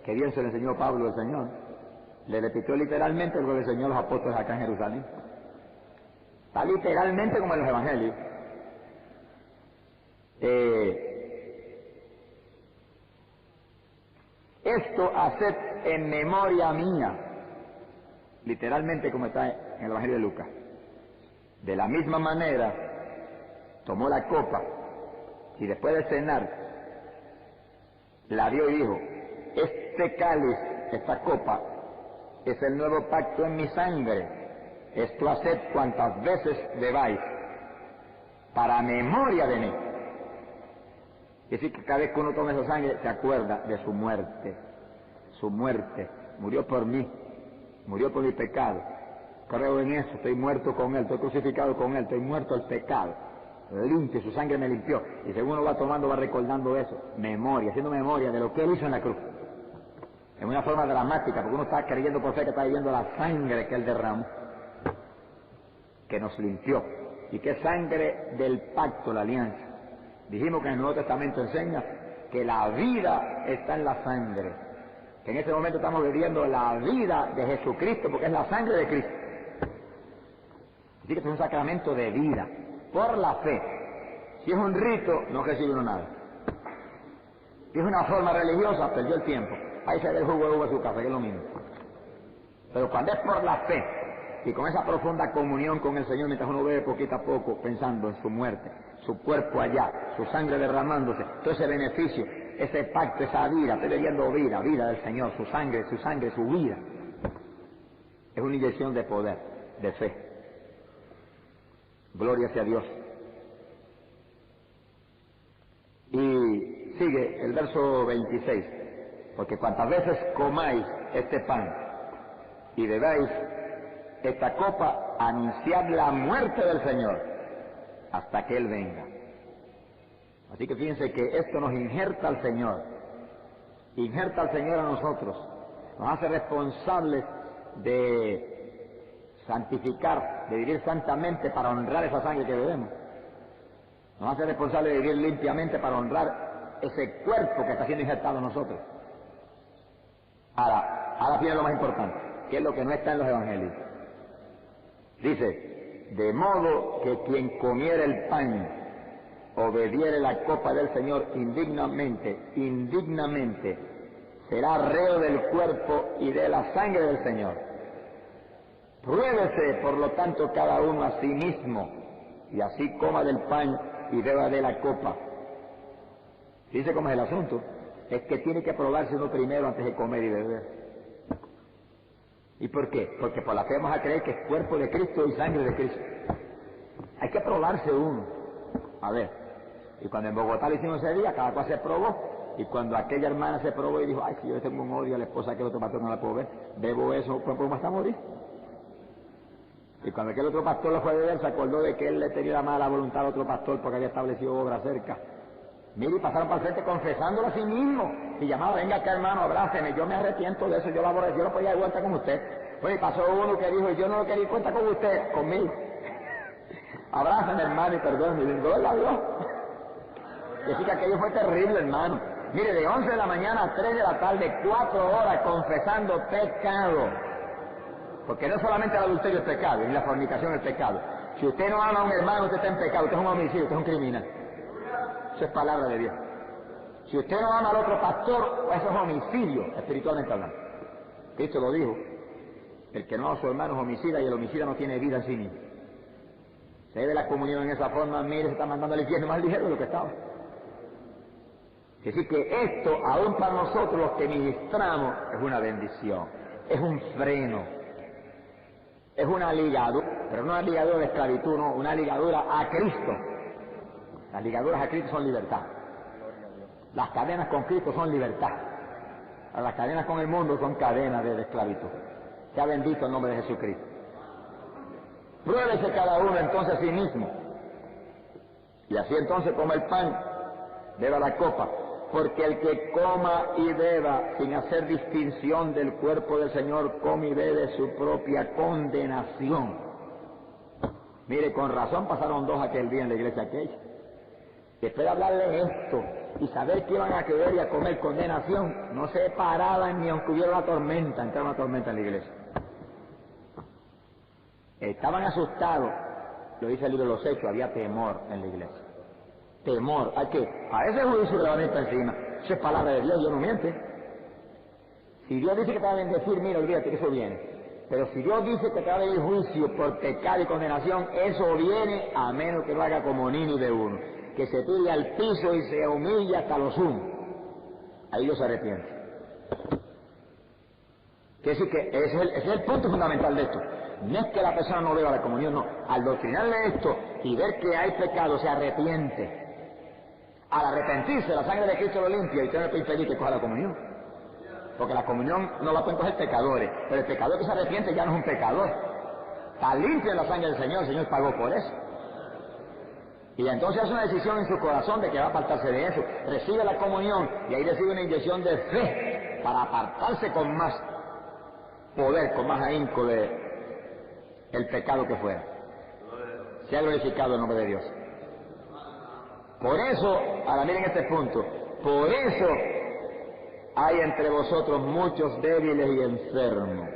que bien se le enseñó Pablo al Señor. Le repitió literalmente lo que le enseñó a los apóstoles acá en Jerusalén. Está literalmente como en los evangelios. Esto haced en memoria mía. Literalmente como está en el evangelio de Lucas. De la misma manera, tomó la copa y después de cenar, la dio y dijo, este cáliz, esta copa, es el nuevo pacto en mi sangre. Esto haced cuantas veces debáis, para memoria de mí. Es decir, que cada vez que uno toma esa sangre, se acuerda de su muerte. Su muerte. Murió por mí. Murió por mi pecado. Creo en eso. Estoy muerto con Él. Estoy crucificado con Él. Estoy muerto al pecado. Limpio. Su sangre me limpió. Y según uno va tomando, va recordando eso. Memoria. Haciendo memoria de lo que Él hizo en la cruz. En una forma dramática, porque uno está creyendo por fe que está viviendo la sangre que Él derramó, que nos limpió. ¿Y qué sangre del pacto, la alianza? Dijimos que en el Nuevo Testamento enseña que la vida está en la sangre. Que en este momento estamos viviendo la vida de Jesucristo porque es la sangre de Cristo. Así que es un sacramento de vida, por la fe. Si es un rito, no recibe uno nada. Si es una forma religiosa, perdió el tiempo. Ahí se ve el jugo de uva a su café, que es lo mismo. Pero cuando es por la fe, y con esa profunda comunión con el Señor, mientras uno bebe poquito a poco, pensando en su muerte, su cuerpo allá, su sangre derramándose, todo ese beneficio, ese pacto, esa vida, estoy leyendo vida, vida del Señor, su sangre, su vida. Es una inyección de poder, de fe. Gloria sea a Dios. Y sigue el verso 26, porque cuantas veces comáis este pan y bebáis esta copa, anunciad la muerte del Señor hasta que Él venga. Así que fíjense que esto nos injerta al Señor a nosotros, nos hace responsables de santificar, de vivir santamente para honrar esa sangre que bebemos. Nos hace responsables de vivir limpiamente para honrar ese cuerpo que está siendo injertado en nosotros. Ahora viene lo más importante, que es lo que no está en los evangelios. Dice, de modo que quien comiera el pan o bebiere la copa del Señor indignamente, será reo del cuerpo y de la sangre del Señor. Pruébese, por lo tanto, cada uno a sí mismo, y así coma del pan y beba de la copa. Dice cómo es el asunto, es que tiene que probarse uno primero antes de comer y beber. ¿Y por qué? Porque por la fe vamos a creer que es cuerpo de Cristo y sangre de Cristo. Hay que probarse uno. A ver, y cuando en Bogotá lo hicimos ese día, cada cual se probó, y cuando aquella hermana se probó y dijo, ay, si yo tengo un odio a la esposa que el otro pastor no la puedo ver, bebo eso, pues podemos hasta morir. Y cuando aquel otro pastor lo fue a beber, se acordó de que él le tenía la mala voluntad al otro pastor porque había establecido obra cerca. Mire, y pasaron para el frente confesándolo a sí mismo. Y llamaba, venga acá hermano, abráceme, yo me arrepiento de eso, yo lo podía dar cuenta con usted. Pues y pasó uno que dijo, yo no lo quería cuenta con usted, conmigo. Abráceme hermano y perdóneme, y le digo, ¿verdad Dios? Y así que aquello fue terrible hermano. Mire, de 11 de la mañana a 3 de la tarde, 4 horas confesando pecado. Porque no solamente el adulterio es pecado, ni la fornicación es pecado. Si usted no ama a un hermano, usted está en pecado, usted es un homicidio, usted es un criminal. Eso es palabra de Dios. Si usted no ama al otro pastor, eso es homicidio, espiritualmente hablando. Cristo lo dijo. El que no ama a su hermano es homicida y el homicida no tiene vida en sí mismo. Se ve la comunión en esa forma, mire, se está mandando al infierno más ligero de lo que estaba. Es decir, que esto, aún para nosotros los que ministramos, es una bendición, es un freno, es una ligadura, pero no una ligadura de esclavitud, no, una ligadura a Cristo. Las ligaduras a Cristo son libertad. Las cadenas con Cristo son libertad. Las cadenas con el mundo son cadenas de esclavitud. Sea bendito el nombre de Jesucristo. Pruébese cada uno entonces a sí mismo. Y así entonces coma el pan, beba la copa. Porque el que coma y beba sin hacer distinción del cuerpo del Señor, come y bebe su propia condenación. Mire, con razón pasaron 2 aquel día en la iglesia aquella. Después de hablarle esto y saber que iban a querer y a comer condenación, no se paraban ni aunque hubiera una tormenta, entraba una tormenta en la iglesia. Estaban asustados, lo dice el libro de los Hechos, había temor en la iglesia. Temor, ¿a qué? A ese juicio le van a estar encima. Eso es palabra de Dios, Dios no miente. Si Dios dice que te va a bendecir, mira, olvídate que eso viene. Pero si Dios dice que te va a venir juicio por pecado y condenación, eso viene a menos que lo haga como niño de uno, que se tire al piso y se humille hasta lo sumo. Ahí Dios se arrepiente. Quiere decir que ese es el punto fundamental de esto. No es que la persona no beba la comunión, no. Al doctrinarle esto y ver que hay pecado, se arrepiente. Al arrepentirse, la sangre de Cristo lo limpia y usted no puede impedir que coja la comunión. Porque la comunión no la pueden coger pecadores, pero el pecador que se arrepiente ya no es un pecador. Está limpio en la sangre del Señor, el Señor pagó por eso. Y entonces hace una decisión en su corazón de que va a apartarse de eso. Recibe la comunión y ahí recibe una inyección de fe para apartarse con más poder, con más ahínco de el pecado que fuera. Sea glorificado el nombre de Dios. Por eso, ahora miren este punto, por eso hay entre vosotros muchos débiles y enfermos.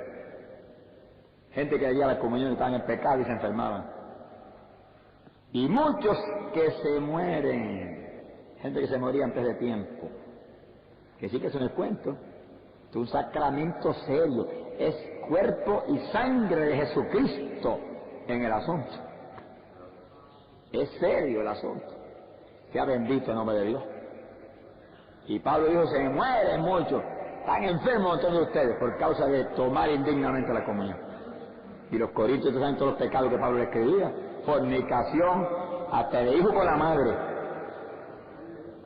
Gente que allá a la comunión estaban en pecado y se enfermaban. Y muchos que se mueren. Gente que se moría antes de tiempo. Que sí que eso no es cuento. Es un sacramento serio. Es cuerpo y sangre de Jesucristo en el asunto. Es serio el asunto. Sea bendito el nombre de Dios. Y Pablo dijo, se mueren muchos. Están enfermos todos ustedes por causa de tomar indignamente la comunión. Y los corintios saben todos los pecados que Pablo le escribía. Fornicación, hasta de hijo con la madre.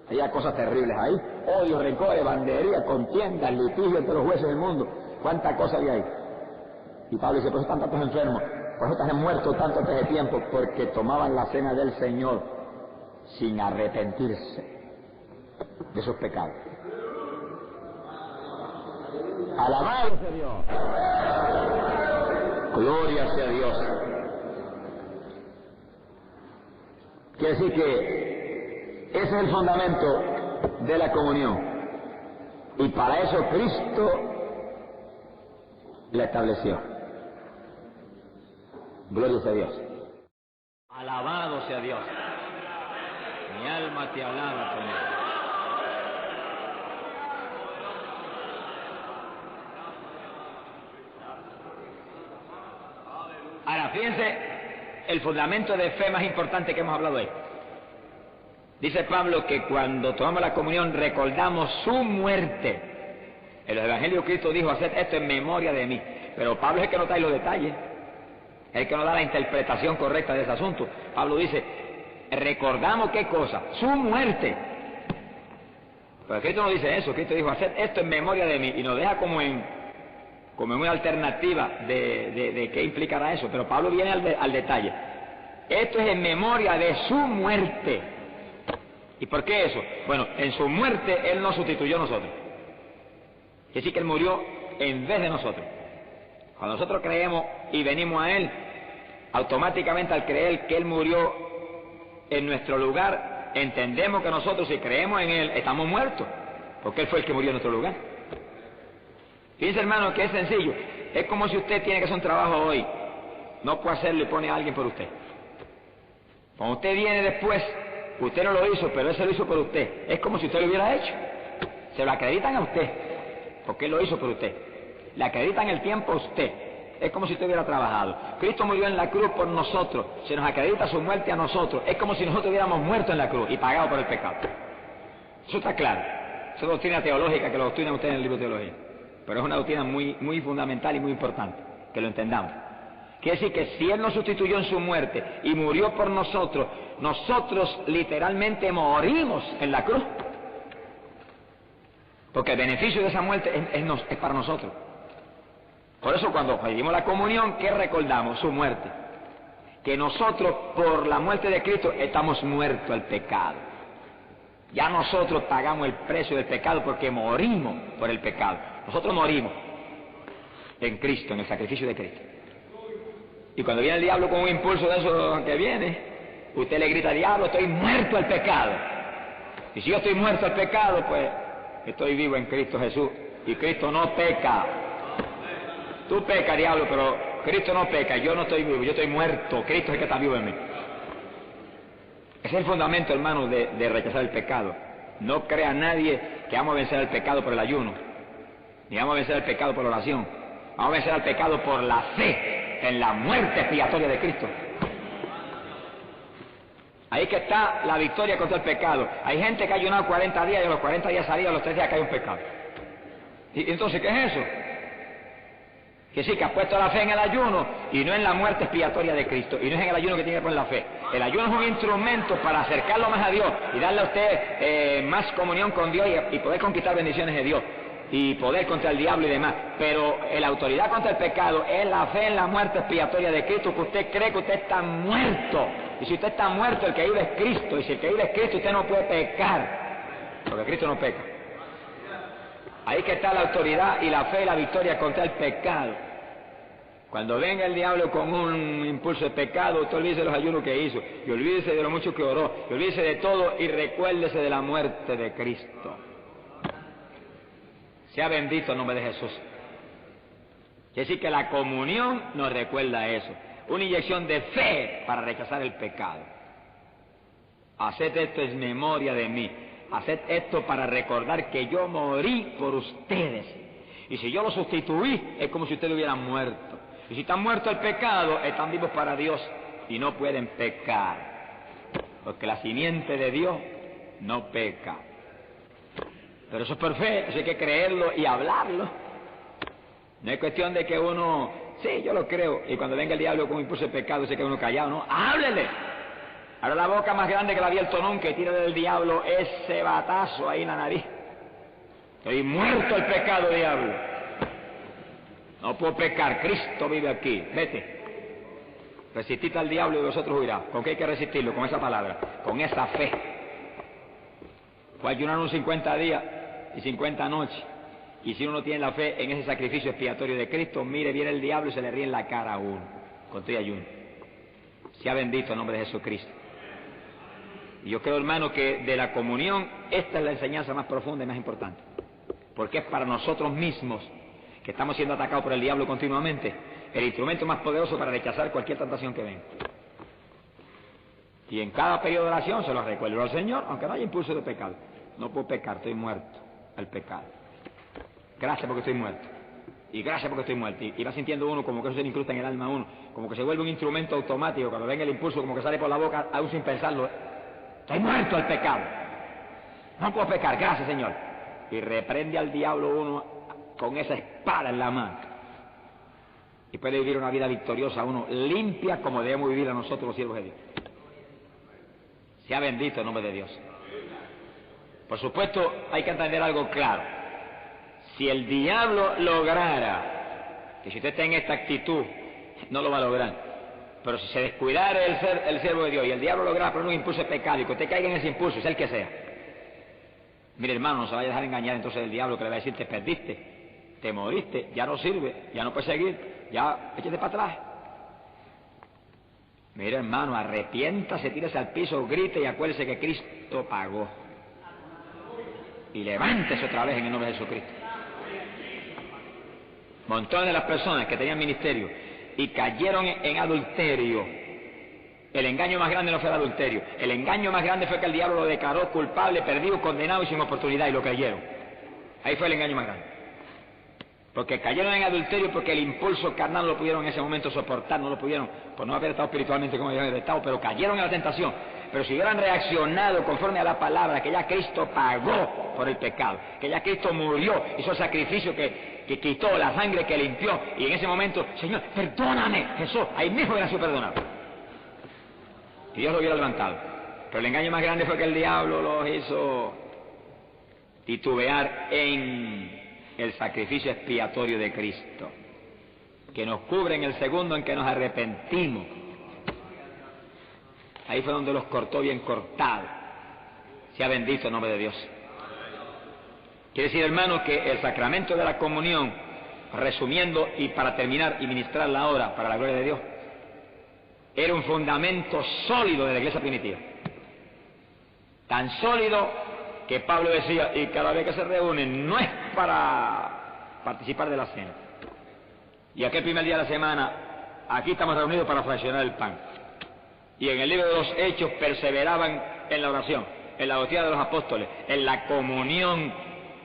Había cosas terribles ahí. Odio, rencores, bandería, contiendas, litigios entre los jueces del mundo. ¿Cuántas cosas había ahí? Y Pablo dice, por eso están tantos enfermos. Por eso están muertos tanto antes de tiempo. Porque tomaban la cena del Señor sin arrepentirse de sus pecados. Alabado sea Dios. Gloria sea Dios. Quiere decir que ese es el fundamento de la comunión. Y para eso Cristo la estableció. Gloria sea Dios. Alabado sea Dios. Mi alma te alaba, Señor. Ahora, fíjense el fundamento de fe más importante que hemos hablado hoy. Dice Pablo que cuando tomamos la comunión recordamos su muerte. En los evangelios Cristo dijo, haced esto en memoria de mí. Pero Pablo es el que no trae los detalles. Es el que nos da la interpretación correcta de ese asunto. Pablo dice, recordamos qué cosa, su muerte. Pero Cristo no dice eso. Cristo dijo, haced esto en memoria de mí. Y nos deja como en una alternativa de qué implicará eso, pero Pablo viene al detalle. Esto es en memoria de su muerte. ¿Y por qué eso? Bueno, en su muerte Él nos sustituyó a nosotros. Es decir, que Él murió en vez de nosotros. Cuando nosotros creemos y venimos a Él, automáticamente al creer que Él murió en nuestro lugar, entendemos que nosotros, si creemos en Él, estamos muertos, porque Él fue el que murió en nuestro lugar. Fíjense, hermano, que es sencillo. Es como si usted tiene que hacer un trabajo hoy. No puede hacerlo y pone a alguien por usted. Cuando usted viene después, usted no lo hizo, pero Él se lo hizo por usted. Es como si usted lo hubiera hecho. Se lo acreditan a usted, porque Él lo hizo por usted. Le acreditan el tiempo a usted. Es como si usted hubiera trabajado. Cristo murió en la cruz por nosotros. Se nos acredita su muerte a nosotros. Es como si nosotros hubiéramos muerto en la cruz y pagado por el pecado. Eso está claro. Esa es doctrina teológica que lo doctrinan ustedes en el libro de teología. Pero es una doctrina muy fundamental y muy importante, que lo entendamos. Quiere decir que si Él nos sustituyó en su muerte y murió por nosotros, nosotros literalmente morimos en la cruz. Porque el beneficio de esa muerte es para nosotros. Por eso cuando pedimos la comunión, ¿qué recordamos? Su muerte. Que nosotros, por la muerte de Cristo, estamos muertos al pecado. Ya nosotros pagamos el precio del pecado porque morimos por el pecado. Nosotros morimos en Cristo, en el sacrificio de Cristo. Y cuando viene el diablo con un impulso de eso que viene, usted le grita, diablo, estoy muerto al pecado. Y si yo estoy muerto al pecado, pues estoy vivo en Cristo Jesús. Y Cristo no peca. Tú pecas, diablo, pero Cristo no peca. Yo no estoy vivo, yo estoy muerto. Cristo es el que está vivo en mí. Ese es el fundamento, hermano, de rechazar el pecado. No crea nadie que vamos a vencer el pecado por el ayuno. Ni vamos a vencer el pecado por la oración. Vamos a vencer el pecado por la fe en la muerte expiatoria de Cristo. Ahí que está la victoria contra el pecado. Hay gente que ha ayunado 40 días y a los 40 días salía, a los 3 días cae un pecado. ¿Y entonces qué es eso? Que sí, que ha puesto la fe en el ayuno y no en la muerte expiatoria de Cristo. Y no es en el ayuno que tiene que poner la fe. El ayuno es un instrumento para acercarlo más a Dios y darle a usted más comunión con Dios y poder conquistar bendiciones de Dios. Y poder contra el diablo y demás. Pero la autoridad contra el pecado es la fe en la muerte expiatoria de Cristo, que usted cree que usted está muerto. Y si usted está muerto, el que vive es Cristo. Y si el que vive es Cristo, usted no puede pecar, porque Cristo no peca. Ahí que está la autoridad y la fe y la victoria contra el pecado. Cuando venga el diablo con un impulso de pecado, usted olvídese de los ayunos que hizo, y olvídese de lo mucho que oró, y olvídese de todo, y recuérdese de la muerte de Cristo. Sea bendito el nombre de Jesús. Quiere decir que la comunión nos recuerda eso. Una inyección de fe para rechazar el pecado. Haced esto en memoria de mí. Haced esto para recordar que yo morí por ustedes. Y si yo lo sustituí, es como si ustedes hubieran muerto. Y si están muertos el pecado, están vivos para Dios y no pueden pecar. Porque la simiente de Dios no peca. Pero eso es por fe, eso hay que creerlo y hablarlo. No es cuestión de que uno, sí, yo lo creo, y cuando venga el diablo con impulso de pecado se queda uno callado, no, háblele. Ahora la boca más grande que la abierto nunca, y tira del diablo ese batazo ahí en la nariz. Estoy muerto el pecado, diablo. No puedo pecar, Cristo vive aquí, vete. Resistid al diablo y vosotros huirá. ¿Con qué hay que resistirlo? Con esa palabra, con esa fe. Fue ayunar unos 50 días y 50 noches. Y si uno no tiene la fe en ese sacrificio expiatorio de Cristo, mire, viene el diablo y se le ríe en la cara a uno, con todo y ayuno. Sea bendito el nombre de Jesucristo. Y yo creo, hermano, que de la comunión, esta es la enseñanza más profunda y más importante. Porque es para nosotros mismos, que estamos siendo atacados por el diablo continuamente, el instrumento más poderoso para rechazar cualquier tentación que venga. Y en cada periodo de oración se lo recuerdo al Señor, aunque no haya impulso de pecado. No puedo pecar, estoy muerto al pecado. Gracias porque estoy muerto. Y gracias porque estoy muerto. Y va sintiendo uno como que eso se le incrusta en el alma a uno, como que se vuelve un instrumento automático, cuando venga el impulso como que sale por la boca, aún sin pensarlo. Estoy muerto al pecado. No puedo pecar, gracias Señor. Y reprende al diablo uno con esa espada en la mano. Y puede vivir una vida victoriosa uno, limpia como debemos vivir a nosotros los siervos de Dios. Sea bendito el nombre de Dios. Por supuesto, hay que entender algo claro. Si el diablo lograra, que si usted está en esta actitud, no lo va a lograr. Pero si se descuidara el siervo de Dios y el diablo lograra poner un impulso de pecado y que usted caiga en ese impulso, sea el que sea. Mire, hermano, no se vaya a dejar engañar entonces el diablo que le va a decir, te perdiste, te moriste, ya no sirve, ya no puedes seguir, ya échate para atrás. Mire, hermano, arrepiéntase, tírese al piso, grite y acuérdese que Cristo pagó. Y levántese otra vez en el nombre de Jesucristo. Montones de las personas que tenían ministerio y cayeron en adulterio. El engaño más grande no fue el adulterio. El engaño más grande fue que el diablo lo declaró culpable, perdido, condenado y sin oportunidad, y lo creyeron. Ahí fue el engaño más grande. Porque cayeron en adulterio porque el impulso carnal no lo pudieron en ese momento soportar, no lo pudieron, por no haber estado espiritualmente como debían haber estado, pero cayeron en la tentación. Pero si hubieran reaccionado conforme a la palabra, que ya Cristo pagó por el pecado, que ya Cristo murió, hizo el sacrificio que quitó, la sangre que limpió, y en ese momento, Señor, perdóname, Jesús, ahí mismo hubiera sido perdonado. Y Dios lo hubiera levantado. Pero el engaño más grande fue que el diablo los hizo titubear en el sacrificio expiatorio de Cristo, que nos cubre en el segundo en que nos arrepentimos. Ahí fue donde los cortó bien cortado. Sea bendito el nombre de Dios. Quiere decir, hermanos, que el sacramento de la comunión, resumiendo y para terminar y ministrarla ahora para la gloria de Dios, era un fundamento sólido de la iglesia primitiva. Tan sólido que Pablo decía, y cada vez que se reúnen no es para participar de la cena. Y aquel primer día de la semana, aquí estamos reunidos para fraccionar el pan. Y en el libro de los Hechos perseveraban en la oración, en la doctrina de los apóstoles, en la comunión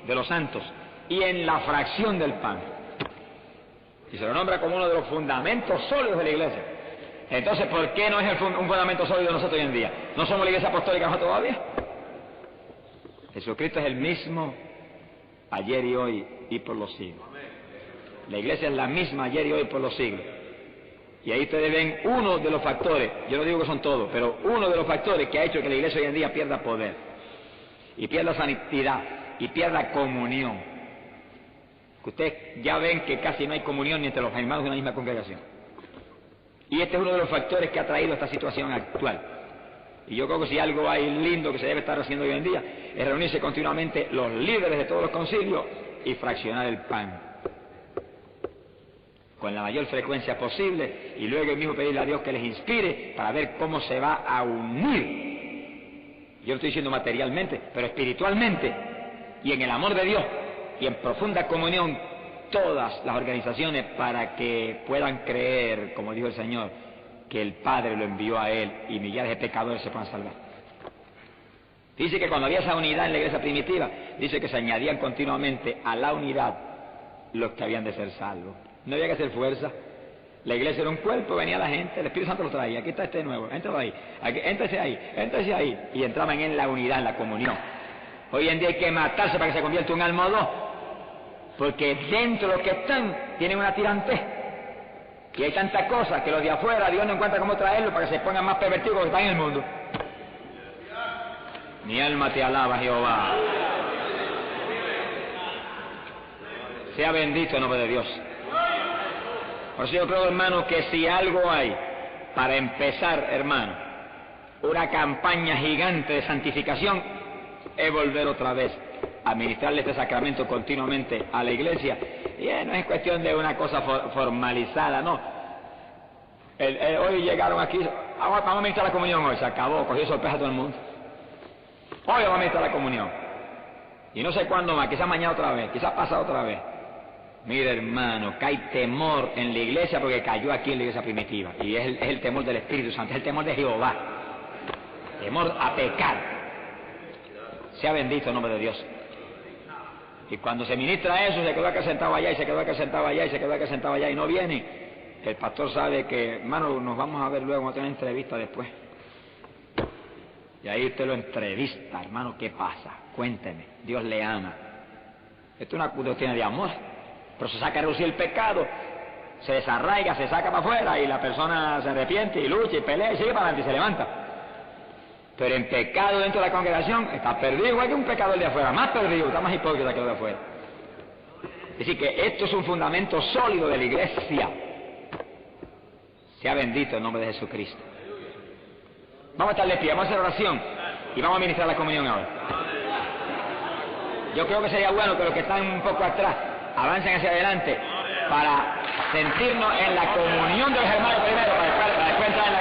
de los santos y en la fracción del pan. Y se lo nombra como uno de los fundamentos sólidos de la iglesia. Entonces, ¿por qué no es un fundamento sólido de nosotros hoy en día? ¿No somos la iglesia apostólica nosotros todavía? Jesucristo es el mismo ayer y hoy y por los siglos. La iglesia es la misma ayer y hoy por los siglos. Y ahí ustedes ven uno de los factores, yo no digo que son todos, pero uno de los factores que ha hecho que la iglesia hoy en día pierda poder, y pierda santidad, y pierda comunión. Que ustedes ya ven que casi no hay comunión ni entre los hermanos de una misma congregación. Y este es uno de los factores que ha traído esta situación actual. Y yo creo que si algo hay lindo que se debe estar haciendo hoy en día, es reunirse continuamente los líderes de todos los concilios y fraccionar el pan. con la mayor frecuencia posible, y luego mismo pedirle a Dios que les inspire para ver cómo se va a unir. Yo lo estoy diciendo materialmente, pero espiritualmente, y en el amor de Dios, y en profunda comunión, todas las organizaciones, para que puedan creer, como dijo el Señor, que el Padre lo envió a Él y millares de pecadores se puedan salvar. Dice que cuando había esa unidad en la iglesia primitiva, dice que se añadían continuamente a la unidad los que habían de ser salvos. No había que hacer fuerza. La iglesia era un cuerpo, venía la gente, el Espíritu Santo lo traía. Aquí está este nuevo, entra ahí, éntrese ahí. Y entraban en la unidad, en la comunión. Hoy en día hay que matarse para que se convierta en un alma o dos. Porque dentro de los que están tienen una tirantez. Y hay tantas cosas que los de afuera, Dios no encuentra cómo traerlos para que se pongan más pervertidos que están en el mundo. Mi alma te alaba, Jehová. Sea bendito el nombre de Dios. Por eso yo creo, hermano, que si algo hay para empezar, hermano, una campaña gigante de santificación, es volver otra vez a ministrarle este sacramento continuamente a la iglesia. Y no es cuestión de una cosa formalizada, no. Hoy llegaron aquí, vamos a ministrar la comunión hoy, se acabó, cogió sorpresa a todo el mundo. Hoy vamos a ministrar la comunión. Y no sé cuándo más, quizás mañana otra vez, quizás pasado otra vez. Mire, hermano, que hay temor en la iglesia porque cayó aquí en la iglesia primitiva. Y es el temor del Espíritu Santo, es el temor de Jehová. Temor a pecar. Sea bendito el nombre de Dios. Y cuando se ministra eso, se quedó acá sentado allá, y se quedó acá sentado allá, y se quedó acá sentado allá, y no viene. El pastor sabe que, hermano, nos vamos a ver luego, vamos a tener entrevista después. Y ahí usted lo entrevista, hermano, ¿qué pasa? Cuénteme, Dios le ama. Esto es una cuestión de amor. Pero se saca a reducir el pecado, se desarraiga, se saca para afuera, y la persona se arrepiente, y lucha, y pelea, y sigue para adelante, y se levanta. Pero en pecado dentro de la congregación está perdido igual que un pecador de afuera, más perdido, está más hipócrita que el de afuera. Es decir, que esto es un fundamento sólido de la iglesia. Sea bendito el nombre de Jesucristo. Vamos a estar de pie, vamos a hacer oración y vamos a ministrar la comunión ahora. Yo creo que sería bueno que los que están un poco atrás avancen hacia adelante para sentirnos en la comunión de los hermanos primero, para después entrar en la